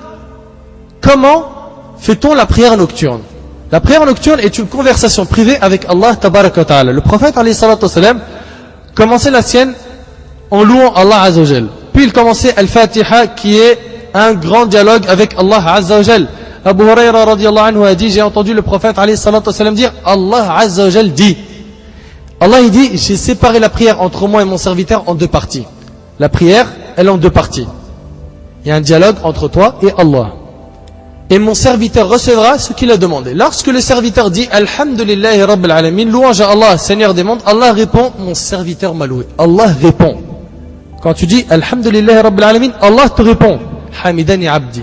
comment fait-on la prière nocturne? La prière nocturne est une conversation privée avec Allah tabaraka wa ta'ala. Le prophète alayhi salatu wasalam commençait la sienne en louant Allah azza wa jal. Puis il commençait Al-Fatiha qui est un grand dialogue avec Allah azza wa jal. Abu Huraira radiyallahu anhu a dit, j'ai entendu le prophète alayhi salatu wasalam dire, Allah azza wa jal dit. Allah il dit, j'ai séparé la prière entre moi et mon serviteur en 2 parties. La prière, elle est en 2 parties. Il y a un dialogue entre toi et Allah. Et mon serviteur recevra ce qu'il a demandé. Lorsque le serviteur dit Alhamdulillahi Rabbil Alamin, louange à Allah, Seigneur des mondes, Allah répond, mon serviteur m'a loué. Allah répond. Quand tu dis Alhamdulillahi Rabbil Alamin, Allah te répond. Hamidani Abdi.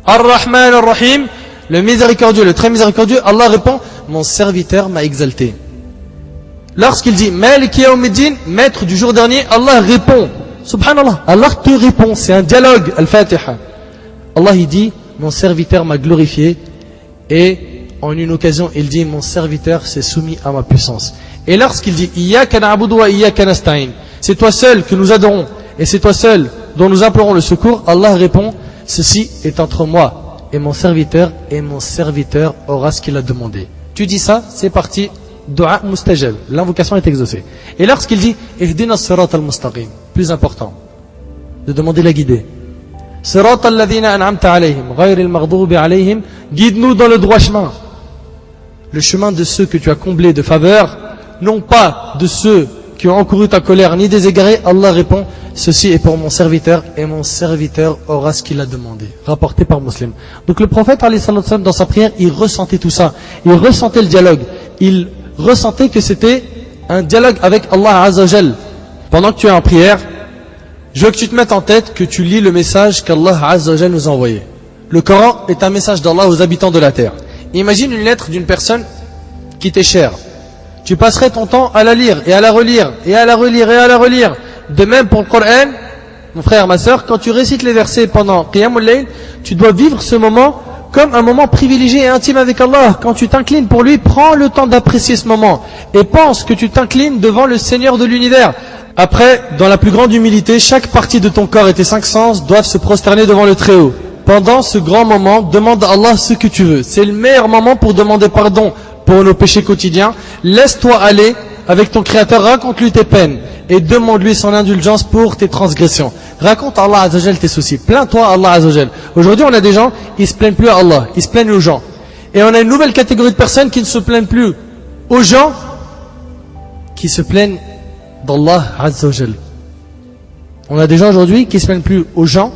Ar-Rahman Ar-Rahim, le miséricordieux, le très miséricordieux, Allah répond, mon serviteur m'a exalté. Lorsqu'il dit Maliki Yawmiddin, maître du jour dernier, Allah répond. Subhanallah, Allah te répond. C'est un dialogue, Al-Fatiha. Allah il dit, mon serviteur m'a glorifié. Et en une occasion, il dit, mon serviteur s'est soumis à ma puissance. Et lorsqu'il dit Iyyaka na'budu wa iyyaka nasta'in, c'est toi seul que nous adorons et c'est toi seul dont nous implorons le secours, Allah répond, ceci est entre moi et mon serviteur aura ce qu'il a demandé. Tu dis ça, c'est parti. Dua mustajab, l'invocation est exaucée. Et lorsqu'il dit Ihdina sirat al-mustaqim, plus important, de demander la guidée. Sirat alladhina an'amta alayhim, ghayr al-maghdubi alayhim, guide-nous dans le droit chemin. Le chemin de ceux que tu as comblés de faveur, non pas de ceux qui ont encouru ta colère ni des égarés. Allah répond, ceci est pour mon serviteur et mon serviteur aura ce qu'il a demandé. Rapporté par Muslim. Donc le prophète alayhi salatu wa sallam, dans sa prière, il ressentait tout ça. Il ressentait le dialogue. Il ressentait que c'était un dialogue avec Allah Azza wa Jal. Pendant que tu es en prière, je veux que tu te mettes en tête que tu lis le message qu'Allah Azza wa Jal nous a envoyé. Le Coran est un message d'Allah aux habitants de la terre. Imagine une lettre d'une personne qui t'est chère. Tu passerais ton temps à la lire et à la relire et à la relire et à la relire. De même pour le Coran, mon frère, ma soeur, quand tu récites les versets pendant Qiyamul Layl, tu dois vivre ce moment comme un moment privilégié et intime avec Allah. Quand tu t'inclines pour lui, prends le temps d'apprécier ce moment et pense que tu t'inclines devant le Seigneur de l'univers. Après, dans la plus grande humilité, chaque partie de ton corps et tes 5 sens doivent se prosterner devant le Très-Haut. Pendant ce grand moment, demande à Allah ce que tu veux. C'est le meilleur moment pour demander pardon pour nos péchés quotidiens. Laisse-toi aller avec ton Créateur, raconte-lui tes peines et demande-lui son indulgence pour tes transgressions. Raconte à Allah Azza wa Jal tes soucis. Plains-toi à Allah Azza wa Jal. Aujourd'hui, on a des gens, ils se plaignent plus à Allah, ils se plaignent aux gens. Et on a une nouvelle catégorie de personnes qui ne se plaignent plus aux gens, qui se plaignent d'Allah Azza wa Jal. On a des gens aujourd'hui qui se plaignent plus aux gens,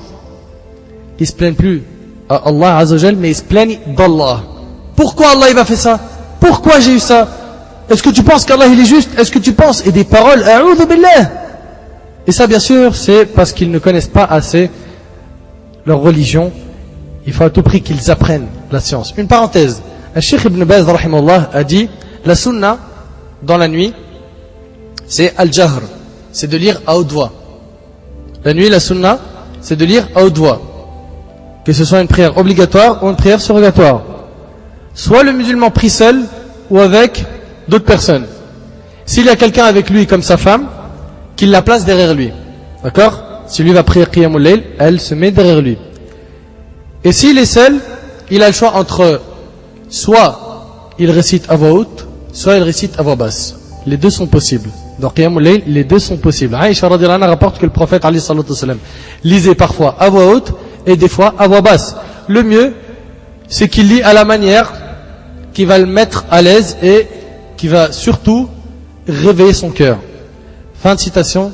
ils se plaignent plus à Allah Azza wa Jal, mais ils se plaignent d'Allah. Pourquoi Allah il m'a fait ça? Pourquoi j'ai eu ça? Est-ce que tu penses qu'Allah il est juste? Est-ce que tu penses? Et des paroles, a'udhu billah. Et ça, bien sûr, c'est parce qu'ils ne connaissent pas assez leur religion. Il faut à tout prix qu'ils apprennent la science. Une parenthèse. Cheikh Ibn Baz, rahimahullah, a dit, la sunna, dans la nuit, c'est al-jahr. C'est de lire à haute voix. La nuit, la sunna, c'est de lire à haute voix. Que ce soit une prière obligatoire ou une prière surrogatoire. Soit le musulman prie seul ou avec d'autres personnes. S'il y a quelqu'un avec lui comme sa femme, qu'il la place derrière lui. D'accord? Si lui va prier Qiyamul Layl, elle se met derrière lui. Et s'il est seul, il a le choix entre soit il récite à voix haute, soit il récite à voix basse. Les deux sont possibles. Dans Qiyamul Layl, les deux sont possibles. Aïcha radhiyallahu anha rapporte que le prophète alayhi salatu wassalam lisait parfois à voix haute et des fois à voix basse. Le mieux, c'est qu'il lit à la manière qui va le mettre à l'aise et qui va surtout réveiller son cœur. Fin de citation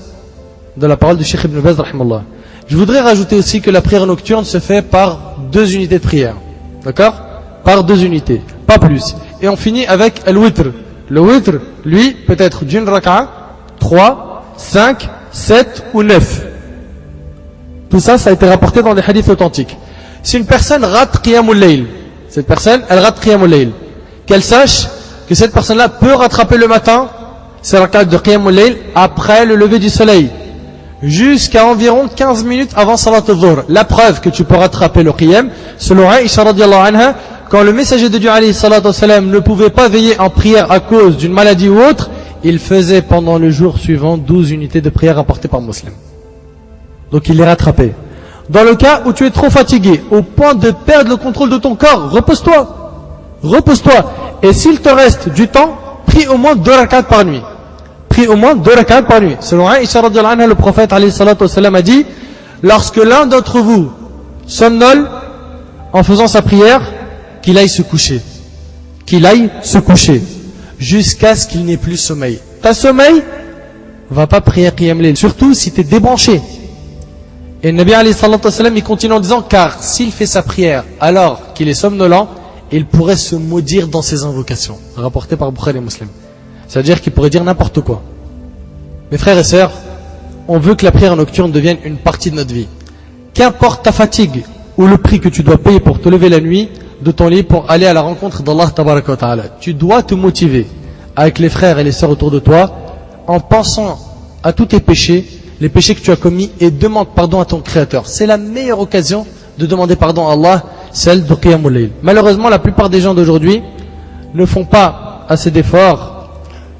de la parole du Cheikh Ibn Baz, rahimahullah. Je voudrais rajouter aussi que la prière nocturne se fait par 2 unités de prière. D'accord? Par 2 unités, pas plus. Et on finit avec le witr. Le witr, lui, peut être d'une raka'a, 3, 5, 7 ou 9. Tout ça, ça a été rapporté dans des hadiths authentiques. Si une personne rate Qiyamul Layl, cette personne, elle rate Qiyamul Layl, qu'elle sache que cette personne-là peut rattraper le matin ses rak'at de Qiyamul Layl après le lever du soleil, jusqu'à environ 15 minutes avant Salat al-Dhuhr. La preuve que tu peux rattraper le Qiyam, selon Aïcha radhiyallahu anha, quand le messager de Dieu alayhi salatu wassalam ne pouvait pas veiller en prière à cause d'une maladie ou autre, il faisait pendant le jour suivant 12 unités de prière rapportées par Muslim. Donc il les rattrapait. Dans le cas où tu es trop fatigué, au point de perdre le contrôle de ton corps, repose-toi. Repose-toi. Et s'il te reste du temps, prie au moins 2 rak'at par nuit. Prie au moins 2 rak'at par nuit. Selon Aïcha radhiyallahu anha, le prophète alayhi salatu wassalam a dit, lorsque l'un d'entre vous somnole en faisant sa prière, qu'il aille se coucher. Qu'il aille se coucher. Jusqu'à ce qu'il n'ait plus sommeil. T'as sommeil? Va pas prier Qiyam Layl. Surtout si t'es débranché. Et le Nabi alayhi salatu wassalam, il continue en disant, car s'il fait sa prière alors qu'il est somnolent, il pourrait se maudire dans ses invocations. Rapporté par Bukhari et Muslim. C'est-à-dire qu'il pourrait dire n'importe quoi. Mes frères et sœurs, on veut que la prière nocturne devienne une partie de notre vie. Qu'importe ta fatigue ou le prix que tu dois payer pour te lever la nuit de ton lit pour aller à la rencontre d'Allah tabaraka wa ta'ala, tu dois te motiver avec les frères et les sœurs autour de toi en pensant à tous tes péchés, les péchés que tu as commis, et demande pardon à ton Créateur. C'est la meilleure occasion de demander pardon à Allah, celle de Qiyamul Layl. Malheureusement, la plupart des gens d'aujourd'hui ne font pas assez d'efforts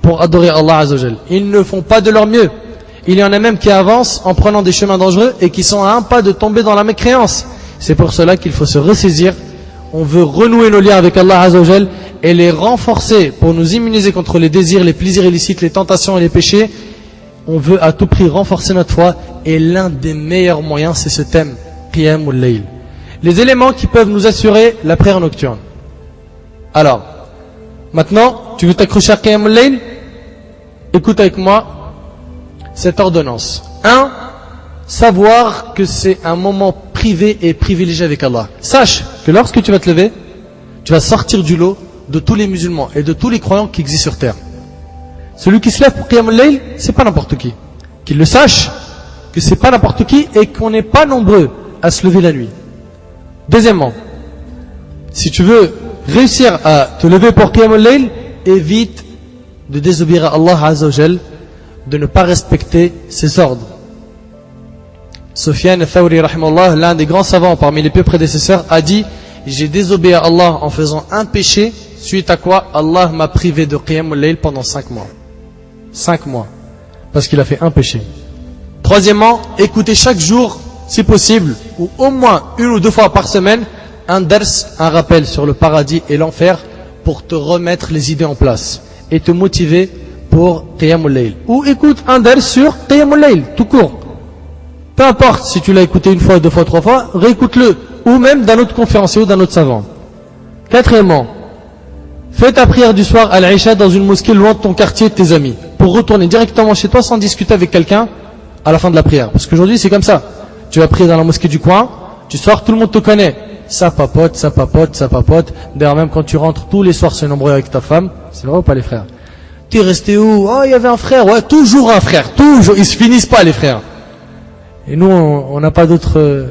pour adorer Allah Azza wa Jal. Ils ne font pas de leur mieux. Il y en a même qui avancent en prenant des chemins dangereux et qui sont à un pas de tomber dans la mécréance. C'est pour cela qu'il faut se ressaisir. On veut renouer nos liens avec Allah Azza wa Jal et les renforcer pour nous immuniser contre les désirs, les plaisirs illicites, les tentations et les péchés. On veut à tout prix renforcer notre foi, et l'un des meilleurs moyens, c'est ce thème, Qiyamul Layl. Les éléments qui peuvent nous assurer la prière nocturne. Alors, maintenant, tu veux t'accrocher à Qiyamul Layl? Écoute avec moi cette ordonnance. 1. Savoir que c'est un moment privé et privilégié avec Allah. Sache que lorsque tu vas te lever, tu vas sortir du lot de tous les musulmans et de tous les croyants qui existent sur terre. Celui qui se lève pour Qiyamul Layl, c'est pas n'importe qui. Qu'il le sache, que c'est pas n'importe qui et qu'on n'est pas nombreux à se lever la nuit. Deuxièmement, si tu veux réussir à te lever pour Qiyamul Layl, évite de désobéir à Allah Azza wa Jal, de ne pas respecter ses ordres. Sufyan al-Thawri, rahimahullah, l'un des grands savants parmi les pieux prédécesseurs, a dit: j'ai désobéi à Allah en faisant un péché, suite à quoi Allah m'a privé de Qiyamul Layl pendant 5 mois. 5 mois. Parce qu'il a fait un péché. Troisièmement, écoutez chaque jour, si possible, ou au moins 1 ou 2 fois par semaine, un dars, un rappel sur le paradis et l'enfer, pour te remettre les idées en place et te motiver pour Qiyamul Layl. Ou écoute un dars sur Qiyamul Layl, tout court. Peu importe si tu l'as écouté 1 fois, 2 fois, 3 fois, réécoute-le. Ou même d'un autre conférencier ou d'un autre savant. Quatrièmement, fais ta prière du soir à l'Aïcha dans une mosquée loin de ton quartier et de tes amis, pour retourner directement chez toi sans discuter avec quelqu'un à la fin de la prière. Parce qu'aujourd'hui c'est comme ça. Tu vas prier dans la mosquée du coin, tu sors, tout le monde te connaît. Ça papote, ça papote, ça papote. D'ailleurs même quand tu rentres tous les soirs c'est nombreux avec ta femme. C'est vrai ou pas les frères? T'es resté où? Oh, il y avait un frère. Ouais, toujours un frère. Toujours. Ils se finissent pas, les frères. Et nous, on n'a pas d'autres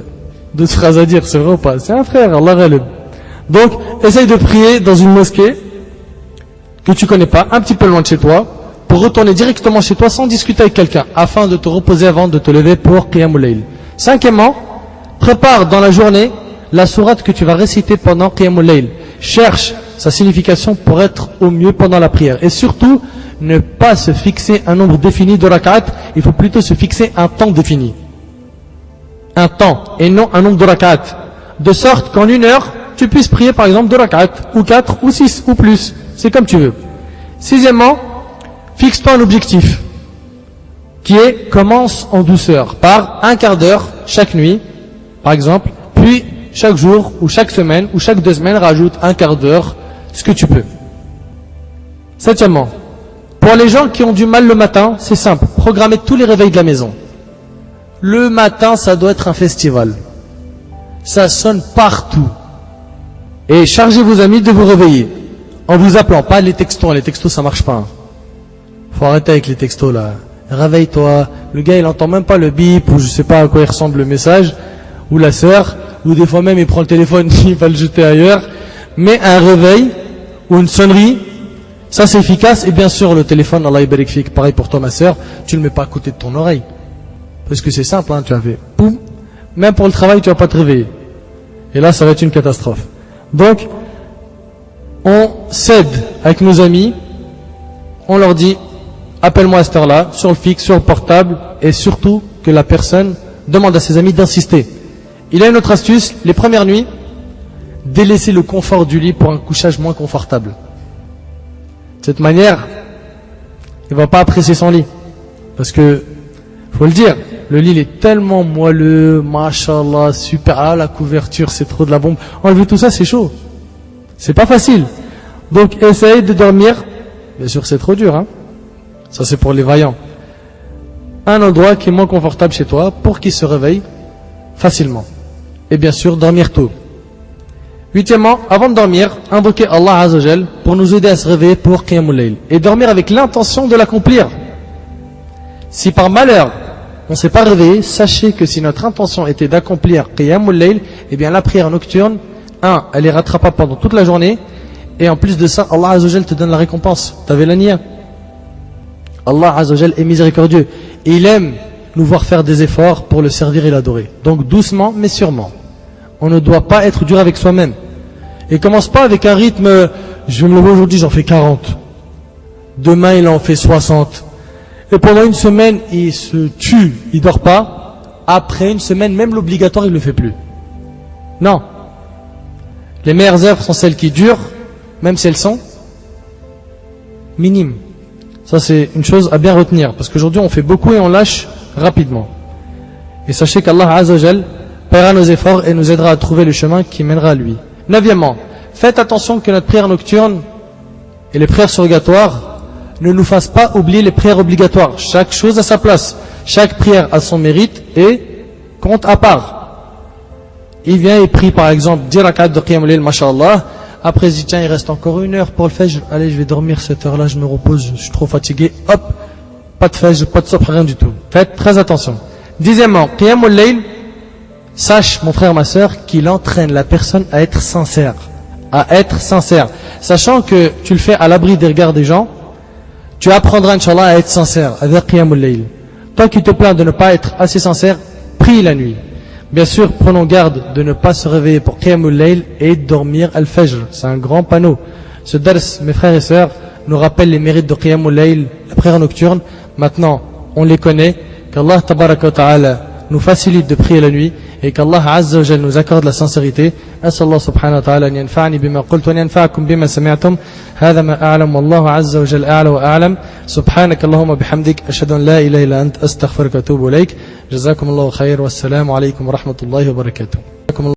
phrases à dire, c'est vrai ou pas? C'est un frère, Allah ghalib. Donc, essaye de prier dans une mosquée que tu connais pas, un petit peu loin de chez toi, pour retourner directement chez toi sans discuter avec quelqu'un, afin de te reposer avant de te lever pour Qiyamul Layl. Cinquièmement, prépare dans la journée la sourate que tu vas réciter pendant Qiyamul Layl. Cherche sa signification pour être au mieux pendant la prière. Et surtout, ne pas se fixer un nombre défini de rak'at, il faut plutôt se fixer un temps défini. Un temps, et non un nombre de rak'at. De sorte qu'en 1 heure, tu puisses prier par exemple 2 rak'at, ou 4, ou 6, ou plus. C'est comme tu veux. Sixièmement, fixe-toi un objectif, qui est, commence en douceur, par un quart d'heure chaque nuit, par exemple, puis chaque jour, ou chaque semaine, ou chaque 2 semaines, rajoute un quart d'heure, ce que tu peux. Septièmement, pour les gens qui ont du mal le matin, c'est simple, programmez tous les réveils de la maison. Le matin, ça doit être un festival. Ça sonne partout. Et chargez vos amis de vous réveiller. En vous appelant, pas les textos ça marche pas. Faut arrêter avec les textos là. Réveille-toi. Le gars il entend même pas le bip ou je sais pas à quoi il ressemble le message. Ou la sœur. Ou des fois même il prend le téléphone, il va le jeter ailleurs. Mais un réveil ou une sonnerie, ça c'est efficace. Et bien sûr le téléphone, Allah yabarik fik, pareil pour toi ma sœur, tu le mets pas à côté de ton oreille. Parce que c'est simple, hein, tu as fait poum. Même pour le travail tu vas pas te réveiller. Et là ça va être une catastrophe. Donc, on cède avec nos amis, on leur dit, appelle-moi à cette heure-là, sur le fixe, sur le portable, et surtout que la personne demande à ses amis d'insister. Il a une autre astuce, les premières nuits, délaisser le confort du lit pour un couchage moins confortable. De cette manière, il ne va pas apprécier son lit. Parce que, faut le dire, le lit il est tellement moelleux, mashallah, super, ah, la couverture c'est trop de la bombe. Enlever tout ça c'est chaud. C'est pas facile. Donc essaye de dormir, bien sûr c'est trop dur, hein. Ça c'est pour les vaillants. Un endroit qui est moins confortable chez toi pour qu'il se réveille facilement. Et bien sûr dormir tôt. Huitièmement, avant de dormir, invoquer Allah Azza wa Jal pour nous aider à se réveiller pour Qiyamul Layl. Et dormir avec l'intention de l'accomplir. Si par malheur on ne s'est pas réveillé, sachez que si notre intention était d'accomplir Qiyamul Layl, eh bien la prière nocturne, elle est rattrapable pendant toute la journée, et en plus de ça, Allah Azza wa Jal te donne la récompense. T'avais la nia. Allah Azza wa Jal est miséricordieux, et il aime nous voir faire des efforts pour le servir et l'adorer. Donc doucement, mais sûrement. On ne doit pas être dur avec soi-même. Et commence pas avec un rythme, je vais me lever aujourd'hui, j'en fais 40. Demain, il en fait 60. Et pendant une semaine, il se tue, il dort pas. Après une semaine, même l'obligatoire, il le fait plus. Non. Les meilleures œuvres sont celles qui durent, même si elles sont minimes. Ça, c'est une chose à bien retenir. Parce qu'aujourd'hui, on fait beaucoup et on lâche rapidement. Et sachez qu'Allah Azza wa Jal paiera nos efforts et nous aidera à trouver le chemin qui mènera à lui. Neuvièmement, faites attention que notre prière nocturne et les prières surrogatoires ne nous fasse pas oublier les prières obligatoires. Chaque chose à sa place. Chaque prière a son mérite et compte à part. Il vient et prie par exemple 10 rak'at de Qiyamul Layl, mashallah. Après il dit tiens il reste encore 1 heure pour le fajr. Allez je vais dormir cette heure-là, je me repose, je suis trop fatigué. Hop, pas de fajr, pas de subh, rien du tout. Faites très attention. Dixièmement, Qiyamul Layl, sache mon frère, ma soeur, qu'il entraîne la personne à être sincère. À être sincère. Sachant que tu le fais à l'abri des regards des gens, tu apprendras, Inch'Allah, à être sincère avec Qiyamul Layl. Toi qui te plains de ne pas être assez sincère, prie la nuit. Bien sûr, prenons garde de ne pas se réveiller pour Qiyamul Layl et dormir al-Fajr. C'est un grand panneau. Ce dars, mes frères et sœurs, nous rappelle les mérites de Qiyamul Layl, la prière nocturne. Maintenant, on les connaît. Qu'Allah tabaraka wa ta'ala nous facilite de prier la nuit et qu'Allah Azza wa Jal nous accorde la sincérité. أسأل الله سبحانه وتعالى أن ينفعني بما قلت وأن ينفعكم بما سمعتم. هذا ما أعلم والله عز وجل أعلى وأعلم. سبحانك اللهم بحمدك أشهد أن لا إله إلا أنت أستغفرك وأتوب إليك. جزاكم الله خير والسلام عليكم ورحمة الله وبركاته.